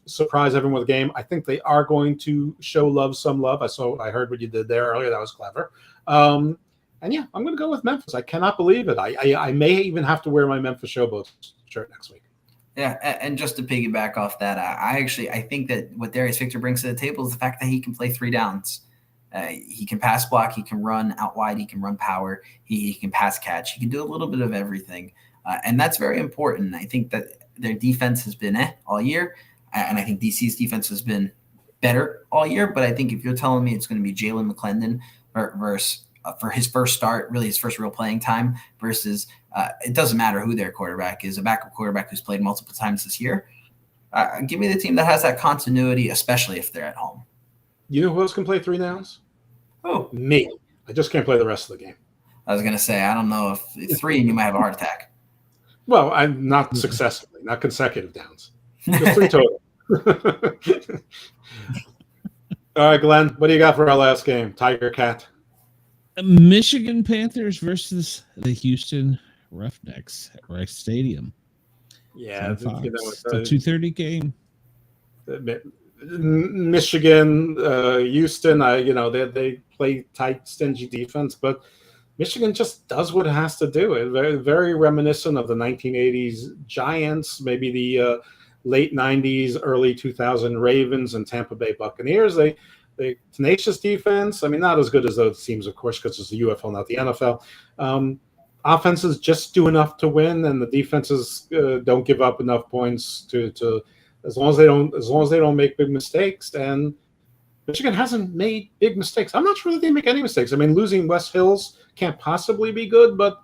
surprise everyone with a game. I think they are going to show some love. I heard what you did there earlier. That was clever. And yeah, I'm going to go with Memphis. I cannot believe it. I may even have to wear my Memphis Showboats shirt next week. Yeah, and just to piggyback off that, I think that what Darius Victor brings to the table is the fact that he can play 3 downs. He can pass block, he can run out wide, he can run power, he can pass catch. He can do a little bit of everything, and that's very important. I think that their defense has been all year, and I think DC's defense has been better all year. But I think if you're telling me it's going to be Jalen McClendon versus for his first start, really his first real playing time, versus it doesn't matter who their quarterback is, a backup quarterback who's played multiple times this year, give me the team that has that continuity, especially if they're at home. You know who else can play 3 downs? Oh, me. I just can't play the rest of the game. I was going to say, I don't know if it's 3 and you might have a heart attack. Well, I'm not successfully, not consecutive downs. Just 3 total. All right, Glenn, what do you got for our last game? Tiger Cat. Michigan Panthers versus the Houston Roughnecks at Rice Stadium. Yeah, it's a 2:30 game. Michigan, Houston, they play tight, stingy defense, but Michigan just does what it has to do. It's very, very reminiscent of the 1980s Giants, maybe the late 90s, early 2000 Ravens and Tampa Bay Buccaneers. They tenacious defense. I mean, not as good as those teams, of course, because it's the UFL, not the NFL. Offenses just do enough to win, and the defenses don't give up enough points to as long as they don't make big mistakes. And Michigan hasn't made big mistakes. I'm not sure that they make any mistakes. I mean, losing West Hills can't possibly be good, but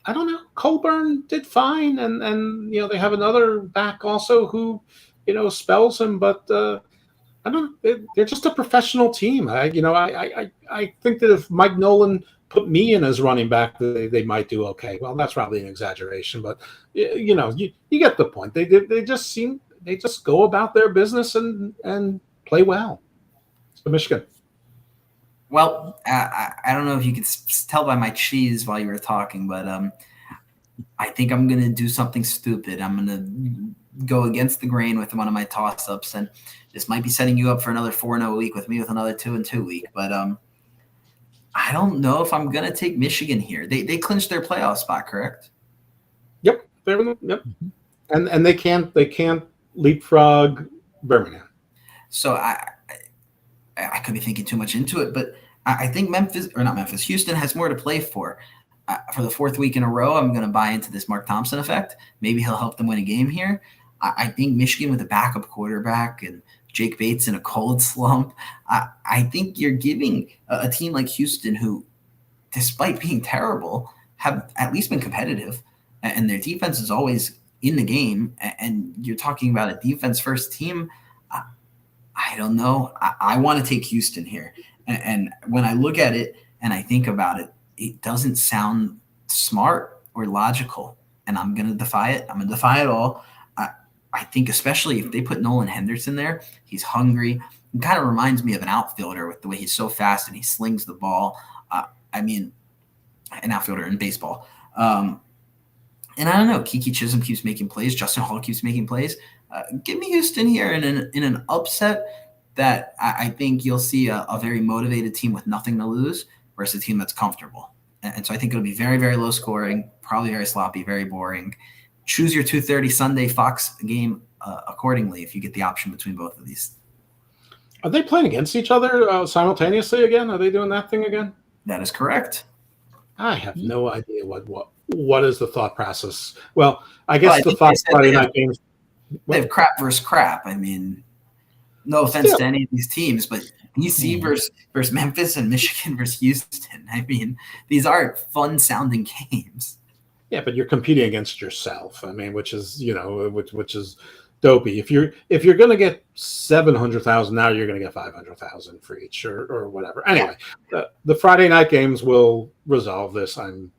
I don't know. Colburn did fine, and they have another back also who spells him, but I don't know. They're just a professional team. I think that if Mike Nolan put me in as running back, they might do okay. Well, that's probably an exaggeration, but you get the point. They just go about their business and play well. So Michigan. Well, I don't know if you could tell by my cheese while you were talking, but I think I'm going to do something stupid. I'm going to go against the grain with one of my toss-ups, and this might be setting you up for another 4-0 week with me with another 2-2 week. But I don't know if I'm going to take Michigan here. They clinched their playoff spot, correct? Yep. Yep. And they can't leapfrog Birmingham. So I could be thinking too much into it, but I think Houston has more to play for. For the 4th week in a row, I'm going to buy into this Mark Thompson effect. Maybe he'll help them win a game here. I think Michigan with a backup quarterback and Jake Bates in a cold slump, I think you're giving a team like Houston, who, despite being terrible, have at least been competitive, and their defense is always in the game, and you're talking about a defense-first team. I don't know. I want to take Houston here. And when I look at it and I think about it, it doesn't sound smart or logical. And I'm going to defy it. I'm going to defy it all. I think especially if they put Nolan Henderson there, he's hungry. It kind of reminds me of an outfielder with the way he's so fast and he slings the ball. An outfielder in baseball. And I don't know. Kiki Chisholm keeps making plays. Justin Hall keeps making plays. Give me Houston here in an upset that I think you'll see a very motivated team with nothing to lose versus a team that's comfortable. And so I think it'll be very, very low scoring, probably very sloppy, very boring. Choose your 2:30 Sunday Fox game accordingly if you get the option between both of these. Are they playing against each other simultaneously again? Are they doing that thing again? That is correct. I have no idea what is the thought process. Well, I guess the Fox Friday night games. They have crap versus crap. I mean, No offense Still. to any of these teams, but DC versus Memphis and Michigan versus Houston. I mean, these are fun sounding games. Yeah, but you're competing against yourself. I mean, which is which is dopey. If you're going to get 700,000 now, you're going to get 500,000 for each or whatever. Anyway, the Friday night games will resolve this. I'm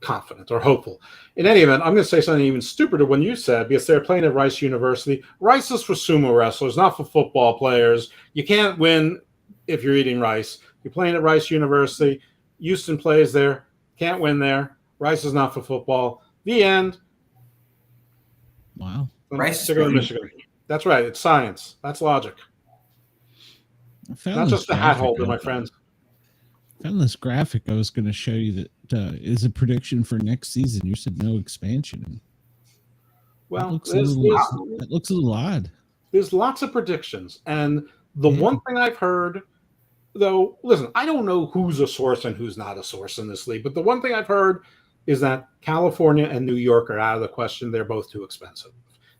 confident or hopeful. In any event, I'm going to say something even stupider when you said, because they're playing at Rice University. Rice is for sumo wrestlers, not for football players. You can't win if you're eating rice. You're playing at Rice University. Houston plays there. Can't win there. Rice is not for football. The end. Wow. Rice is Michigan. That's right. It's science. That's logic. Not just a hat holder, my friends. I found this graphic I was going to show you that is a prediction for next season. You said no expansion. Well, that looks a little odd. There's lots of predictions. And the one thing I've heard, though, listen, I don't know who's a source and who's not a source in this league, but the one thing I've heard is that California and New York are out of the question. They're both too expensive.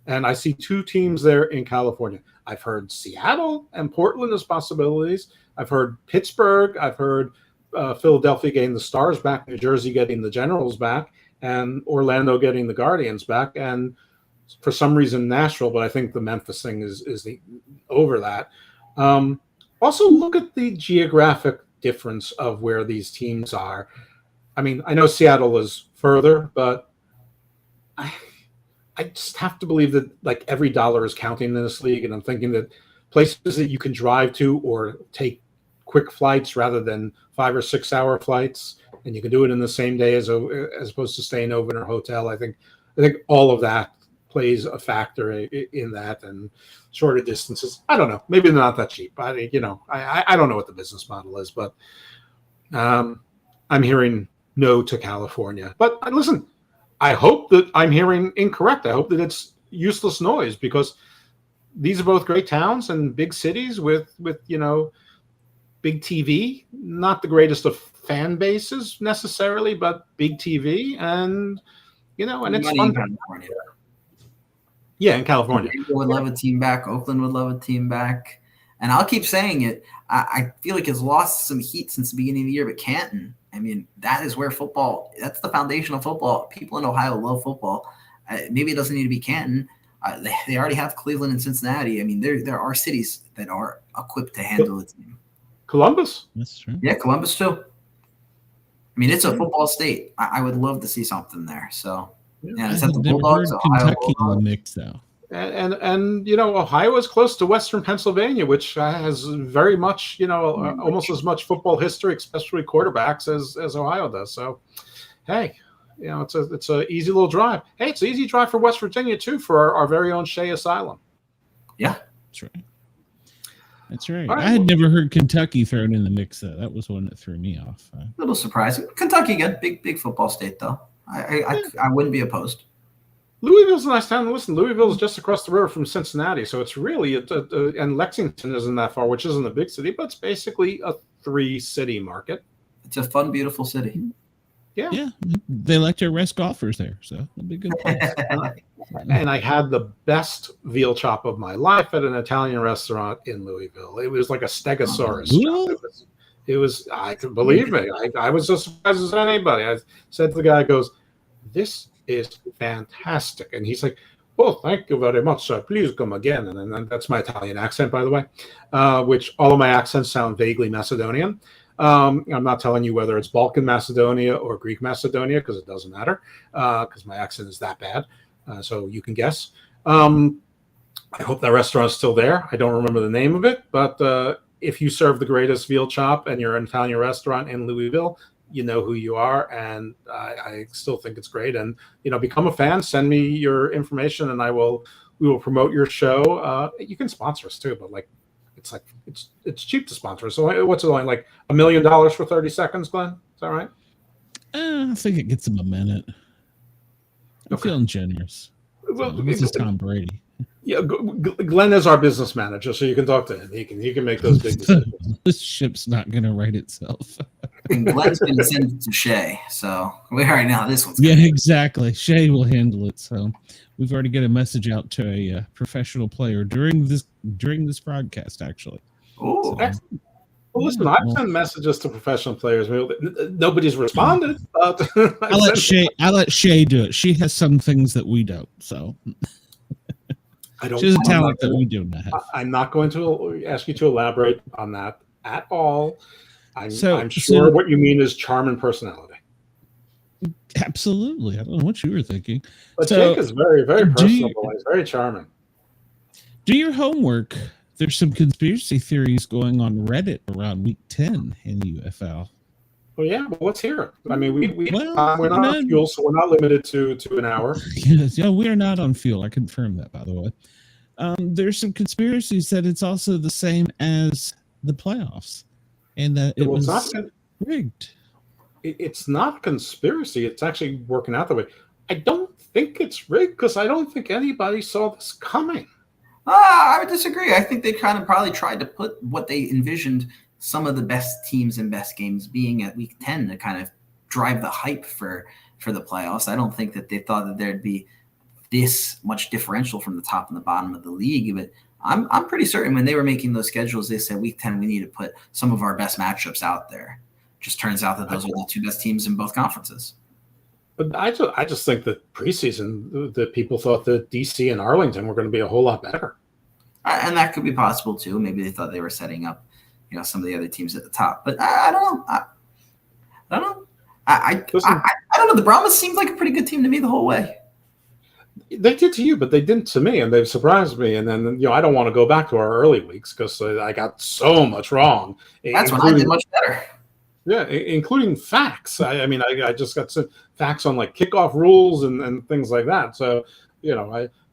And I see two teams there in California. I've heard Seattle and Portland as possibilities. I've heard Pittsburgh. I've heard Philadelphia getting the Stars back, New Jersey getting the Generals back, and Orlando getting the Guardians back. And for some reason, Nashville, but I think the Memphis thing is over that. Also, look at the geographic difference of where these teams are. I mean, I know Seattle is further, but I just have to believe that like every dollar is counting in this league. And I'm thinking that places that you can drive to or take quick flights rather than 5 or 6 hour flights, and you can do it in the same day as opposed to staying over in a hotel. I think all of that plays a factor in that, and shorter distances. I don't know. Maybe they're not that cheap. I don't know what the business model is, but I'm hearing no to California. But listen, I hope that I'm hearing incorrect. I hope that it's useless noise, because these are both great towns and big cities with big TV. Not the greatest of fan bases necessarily, but big TV, and it's fun. California. Yeah, in California. People would love a team back. Oakland would love a team back. And I'll keep saying it. I feel like it's lost some heat since the beginning of the year, but Canton, I mean, that is where football, that's the foundation of football. People in Ohio love football. Maybe it doesn't need to be Canton. They already have Cleveland and Cincinnati. I mean, there are cities that are equipped to handle a team. Columbus? That's true. Yeah, Columbus too. I mean, it's a football state. I would love to see something there. So, yeah, it's at the Bulldogs, Ohio Kentucky in the mix, though. And Ohio is close to Western Pennsylvania, which has very much, almost as much football history, especially quarterbacks, as Ohio does. So, hey, it's a easy little drive. Hey, it's an easy drive for West Virginia too, for our very own Shea Asylum. Yeah, that's right. That's right. Right. I had never heard Kentucky thrown in the mix, though. That was one that threw me off. A little surprising. Kentucky again, big football state though. I wouldn't be opposed. Louisville's a nice town. Listen, Louisville is just across the river from Cincinnati, so it's really and Lexington isn't that far, which isn't a big city, but it's basically a 3-city market. It's a fun, beautiful city. Yeah. They like to arrest golfers there, so it'll be a good place. And I had the best veal chop of my life at an Italian restaurant in Louisville. It was like a stegosaurus. It was, I can believe me. I was as surprised as anybody. I said to the guy, goes, "This is fantastic." And he's like, "Oh, thank you very much, sir. Please come again." And then that's my Italian accent, by the way, which all of my accents sound vaguely Macedonian. I'm not telling you whether it's Balkan Macedonia or Greek Macedonia, because it doesn't matter, because my accent is that bad. So you can guess. I hope that restaurant is still there. I don't remember the name of it, but if you serve the greatest veal chop and you're an Italian restaurant in Louisville, you know who you are, and I still think it's great. And become a fan. Send me your information, and we will promote your show. You can sponsor us too, but it's cheap to sponsor. So what's it only like $1 million for 30 seconds, Glenn? Is that right? I think it gets him a minute. I'm feeling generous. Well, this is Tom Brady. Yeah, Glenn is our business manager, so you can talk to him. He can make those big decisions. This ship's not going to right itself. And Glenn's going to send it to Shay. So we already know this one's Yeah, exactly. Shay will handle it. So we've already got a message out to a professional player during this broadcast, actually. Ooh. So, Well, listen, I've sent messages to professional players. Nobody's responded. I'll let Shay do it. She has some things that we don't. So she has a talent that we do not have. I'm not going to ask you to elaborate on that at all. I'm sure what you mean is charm and personality. Absolutely. I don't know what you were thinking. But Jake is very, very personable. He's very charming. Do your homework. There's some conspiracy theories going on Reddit around week 10 in UFL. Well, yeah, but let's hear it. I mean, we're not on fuel, so we're not limited to an hour. Yes, yeah, we are not on fuel. I confirm that, by the way. There's some conspiracies that it's also the same as the playoffs, and that it was rigged. It's not a conspiracy. It's actually working out that way. I don't think it's rigged because I don't think anybody saw this coming. I would disagree. I think they kind of probably tried to put what they envisioned some of the best teams and best games being at week 10 to kind of drive the hype for the playoffs. I don't think that they thought that there'd be this much differential from the top and the bottom of the league. But I'm pretty certain when they were making those schedules, they said week 10, we need to put some of our best matchups out there. Just turns out that those are the two best teams in both conferences. But I just think that preseason, the people thought that DC and Arlington were going to be a whole lot better. And that could be possible too. Maybe they thought they were setting up, some of the other teams at the top. But I don't know. I don't know. I don't know. The Brahmas seemed like a pretty good team to me the whole way. They did to you, but they didn't to me, and they've surprised me. And then I don't want to go back to our early weeks because I got so much wrong. That's when I did much better. Yeah, including facts. I mean, I just got some facts on like kickoff rules and things like that. So,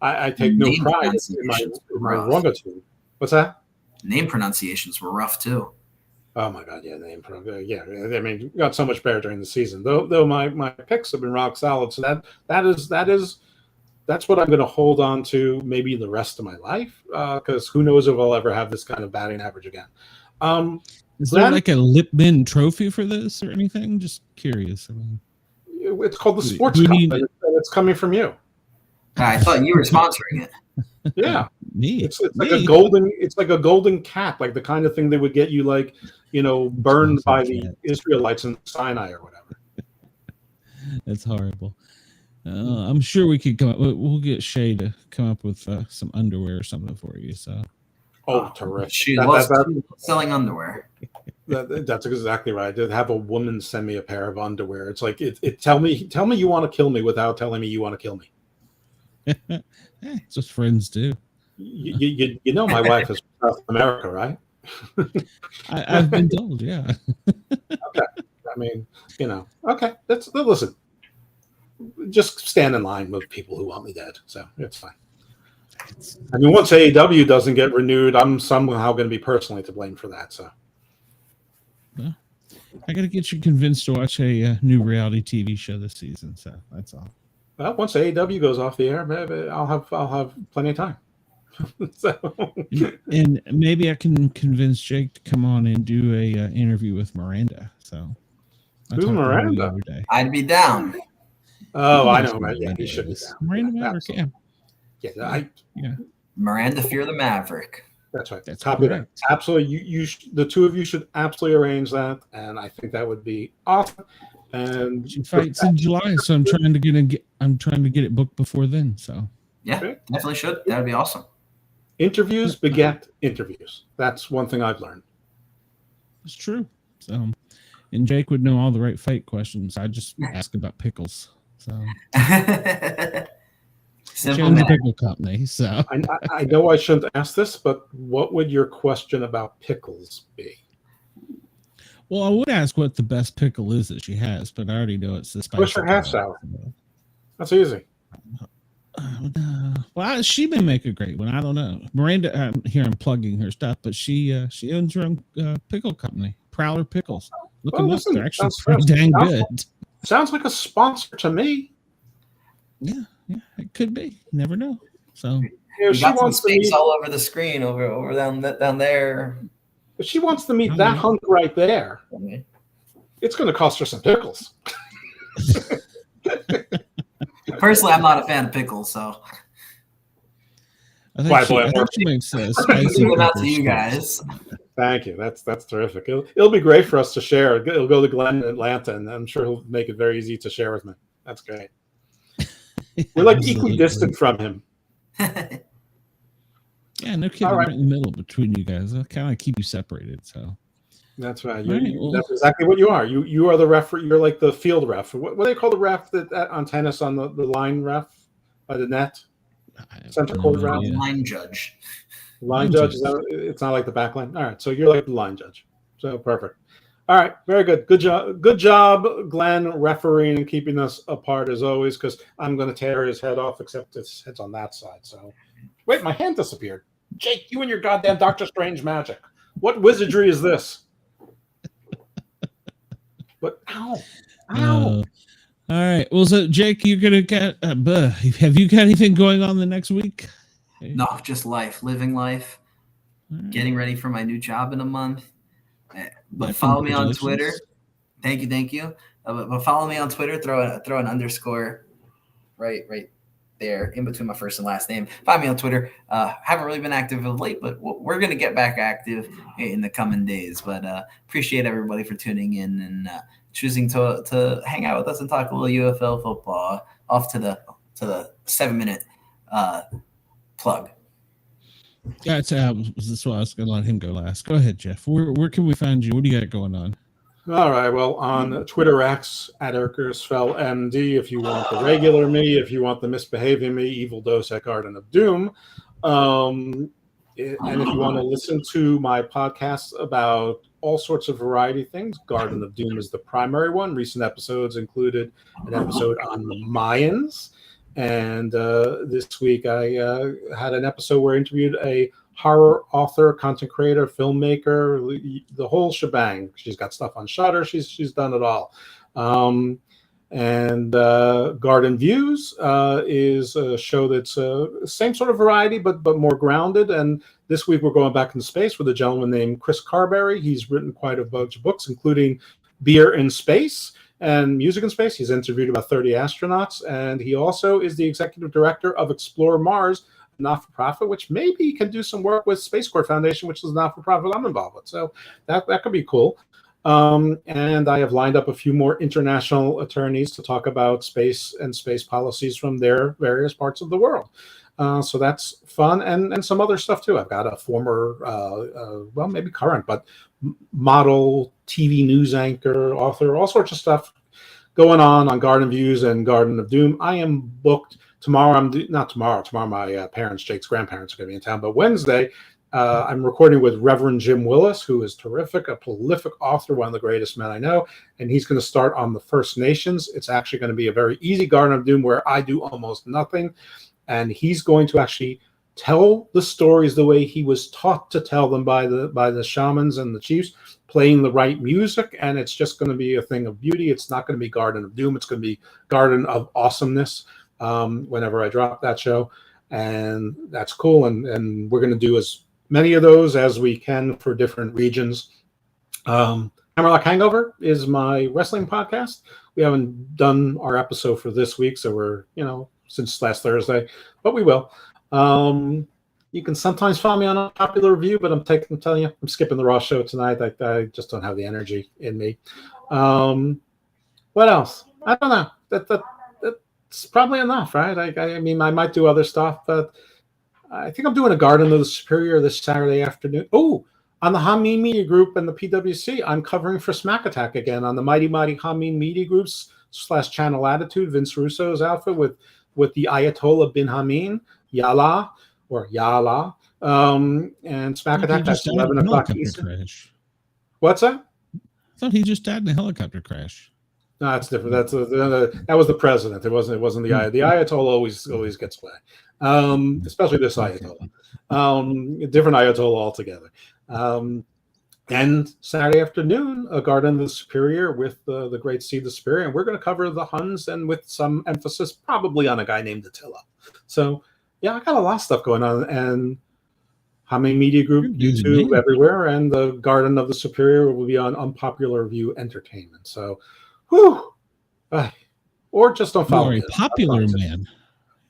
I take no pride in my wrongitude. What's that? Name pronunciations were rough too. Oh my God, yeah, yeah. I mean, got so much better during the season. Though my picks have been rock solid. So that's what I'm going to hold on to maybe the rest of my life. Because who knows if I'll ever have this kind of batting average again. Is there like a LIPP MEN trophy for this or anything? Just curious. I mean, it's called the Sportcat, and it's coming from you. I thought you were sponsoring it. Yeah, me. It's like a golden. It's like a golden cap, like the kind of thing they would get you, like burned by the Israelites in Sinai or whatever. That's horrible. I'm sure we could come up. We'll get Shay to come up with some underwear or something for you. So. Oh, terrific! She loves selling underwear. That's exactly right. I did have a woman send me a pair of underwear. It's like tell me you want to kill me without telling me you want to kill me. It's just friends do. You know my wife is from South America, right? I've been told, yeah. Okay. I mean, okay. Listen. Just stand in line with people who want me dead, so it's fine. I mean, once AEW doesn't get renewed, I'm somehow going to be personally to blame for that. So, well, I got to get you convinced to watch a new reality TV show this season. So that's all. Well, once AEW goes off the air, maybe I'll have plenty of time. And maybe I can convince Jake to come on and do a interview with Miranda. So, who's Miranda? I'd be down. Oh, I know. Yeah, he should be down. Miranda Maverick, yeah. Yeah, Miranda Fear the Maverick. That's right. That's copy that. Absolutely. You the two of you should absolutely arrange that, and I think that would be awesome. And she fights in July, so I'm trying to get it booked before then. So yeah, definitely should. That would be awesome. Interviews beget interviews. That's one thing I've learned. It's true. So, and Jake would know all the right fight questions. I just ask about pickles. So. Simple the pickle company. So I know I shouldn't ask this, but what would your question about pickles be? Well, I would ask what the best pickle is that she has, but I already know it's the spicy. What's her half sour? That's easy. Well, she may make a great one. I don't know. Miranda, here I'm plugging her stuff, but she owns her own pickle company, Prowler Pickles. They're actually pretty dang good. Sounds like a sponsor to me. Yeah, it could be. You never know. So she wants to meet all over the screen, over down there. If she wants to meet that hunk right there. It's going to cost her some pickles. Personally, I'm not a fan of pickles, so I think she makes spicy leave it out to pepper you strips. guys. Thank you. That's terrific. It'll be great for us to share. It'll go to Glenn in Atlanta, and I'm sure he'll make it very easy to share with me. That's great. We're like equidistant from him. Yeah, no kidding. Right in the middle between you guys. I'll kind of keep you separated. So that's right. Right, That's exactly what you are. You are the referee. You're like the field ref. What do they call the ref that on tennis on the line ref by the net? Center court ref. Line judge. Line judge. It's not like the back line. All right. So you're like the line judge. So perfect. All right. Very good. Good job. Good job, Glenn, refereeing and keeping us apart as always, because I'm going to tear his head off, except his head's on that side. So wait, my hand disappeared. Jake, you and your goddamn Doctor Strange magic. What wizardry is this? But ow. all right. Well, so Jake, you're gonna get. Have you got anything going on the next week? No, just life, living life, getting ready for my new job in a month. But follow me on Twitter. Thank you. But follow me on Twitter. Throw an underscore right there in between my first and last name. Find me on Twitter. Haven't really been active of late, but we're gonna get back active in the coming days. But appreciate everybody for tuning in and choosing to hang out with us and talk a little UFL football. Off to the 7-minute plug. Yeah, that's why I was going to let him go last. Go ahead, Jeff. Where can we find you? What do you got going on? All right. Well, on Twitter X at ErkersfellMD, if you want the regular me, if you want the misbehaving me, Evil Dose at Garden of Doom. And if you want to listen to my podcasts about all sorts of variety things, Garden of Doom is the primary one. Recent episodes included an episode on the Mayans. And this week I had an episode where I interviewed a horror author, content creator, filmmaker, the whole shebang. She's got stuff on Shudder. She's done it all. And Garden Views is a show that's same sort of variety, but more grounded. And this week we're going back into space with a gentleman named Chris Carberry. He's written quite a bunch of books, including Beer in Space and Music in Space. He's interviewed about 30 astronauts, and he also is the executive director of Explore Mars, a not-for-profit, which maybe can do some work with Space Corps Foundation, which is a not-for-profit I'm involved with. So that could be cool. And I have lined up a few more international attorneys to talk about space and space policies from their various parts of the world. So that's fun, and some other stuff too. I've got a former, well, maybe current, but model, TV news anchor, author, all sorts of stuff going on Garden Views and Garden of Doom. I am booked tomorrow. Not tomorrow. Tomorrow, my parents, Jake's grandparents, are going to be in town. But Wednesday, I'm recording with Reverend Jim Willis, who is terrific, a prolific author, one of the greatest men I know. And he's going to start on the First Nations. It's actually going to be a very easy Garden of Doom where I do almost nothing. And he's going to actually tell the stories the way he was taught to tell them by the shamans and the chiefs, playing the right music. And it's just going to be a thing of beauty. It's not going to be Garden of Doom. It's going to be Garden of Awesomeness whenever I drop that show. And that's cool. And we're going to do as many of those as we can for different regions. Hammerlock Hangover is my wrestling podcast. We haven't done our episode for this week, so we're, since last Thursday, but we will. You can sometimes find me on a popular review, but I'm telling you, I'm skipping the Raw show tonight. I just don't have the energy in me. What else? I don't know. That's probably enough, right? I mean, I might do other stuff, but I think I'm doing a Garden of the Superior this Saturday afternoon. Oh, on the Hameen Media Group and the PWC, I'm covering for Smack Attack again on the Mighty Hameen Media Groups / Channel Attitude, Vince Russo's outfit with the Ayatollah bin Hameen, Yala, and Smack Attack. That's 11 o'clock Eastern. What's that? I thought he just died in a helicopter crash. No, that's different. That was the president. It wasn't the Ayatollah. The Ayatollah always gets away, especially this Ayatollah. Different Ayatollah altogether. And Saturday afternoon, a Garden of the Superior with the great Steve the Superior, and we're going to cover the Huns, and with some emphasis probably on a guy named Attila. So yeah, I got a lot of stuff going on, and How Many Media Group, You're busy, YouTube, man. everywhere, and the Garden of the Superior will be on Unpopular View Entertainment. So, whew, or just don't You follow are me. a popular man.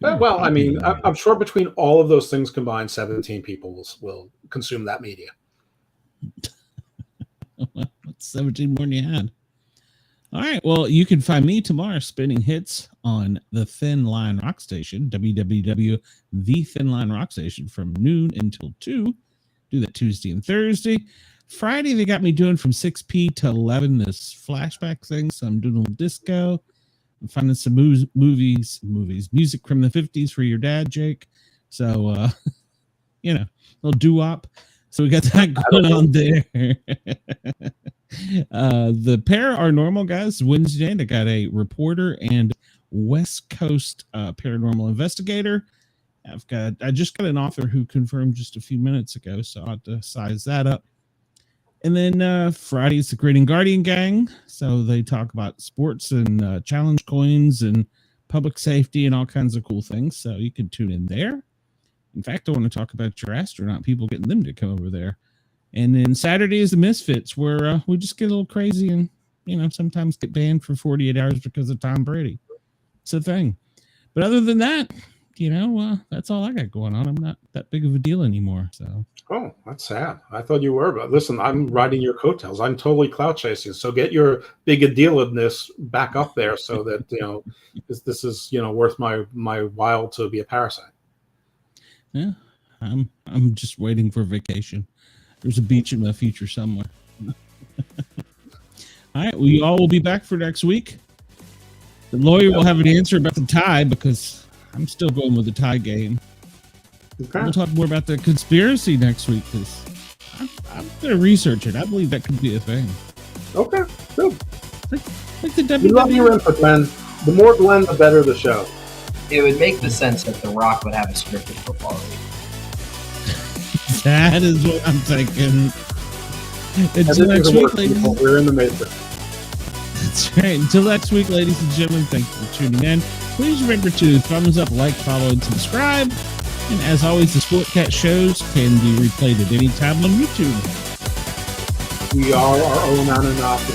Well, I mean, I'm sure between all of those things combined, 17 people will consume that media. That's 17 more than you had. All right. Well, you can find me tomorrow spinning hits on the Thin Line Rock Station, www. The Thin Line Rock Station, from noon until 2. Do that Tuesday and Thursday. Friday, they got me doing from 6 p to 11 this flashback thing. So I'm doing a little disco. I'm finding some movies, music from the 50s for your dad, Jake. So, you know, a little doo-wop. So we got that going on there. The pair are normal guys. Wednesday night, I got a reporter and West Coast paranormal investigator. I just got an author who confirmed just a few minutes ago, so I'll have to size that up. And then Friday's the Grading Guardian gang. So they talk about sports and challenge coins and public safety and all kinds of cool things. So you can tune in there. In fact, I want to talk about your astronaut people, getting them to come over there. And then Saturday is the Misfits, where we just get a little crazy and, you know, sometimes get banned for 48 hours because of Tom Brady. It's a thing. But other than that, you know, that's all I got going on. I'm not that big of a deal anymore. So. Oh, that's sad. I thought you were, but listen, I'm riding your coattails. I'm totally clout chasing. So get your big a deal-ness back up there so that, you know, this is, you know, worth my while to be a parasite. Yeah, I'm just waiting for vacation. There's a beach in my future somewhere. All right, we all will be back for next week. The lawyer will have an answer about the tie because I'm still going with the tie game. Okay. We'll talk more about the conspiracy next week because I'm going to research it. I believe that could be a thing. Okay, good. Like the WWE. We love your input, Glenn. The more Glenn, the better the show. It would make the sense that The Rock would have a scripted football league. That is what I'm thinking. Until next week, ladies. We're in the Matrix. That's right. Until next week, ladies and gentlemen, thank you for tuning in. Please remember to thumbs up, like, follow, and subscribe. And as always, the Sportcat shows can be replayed at any time on YouTube. We are our own Anunnaki.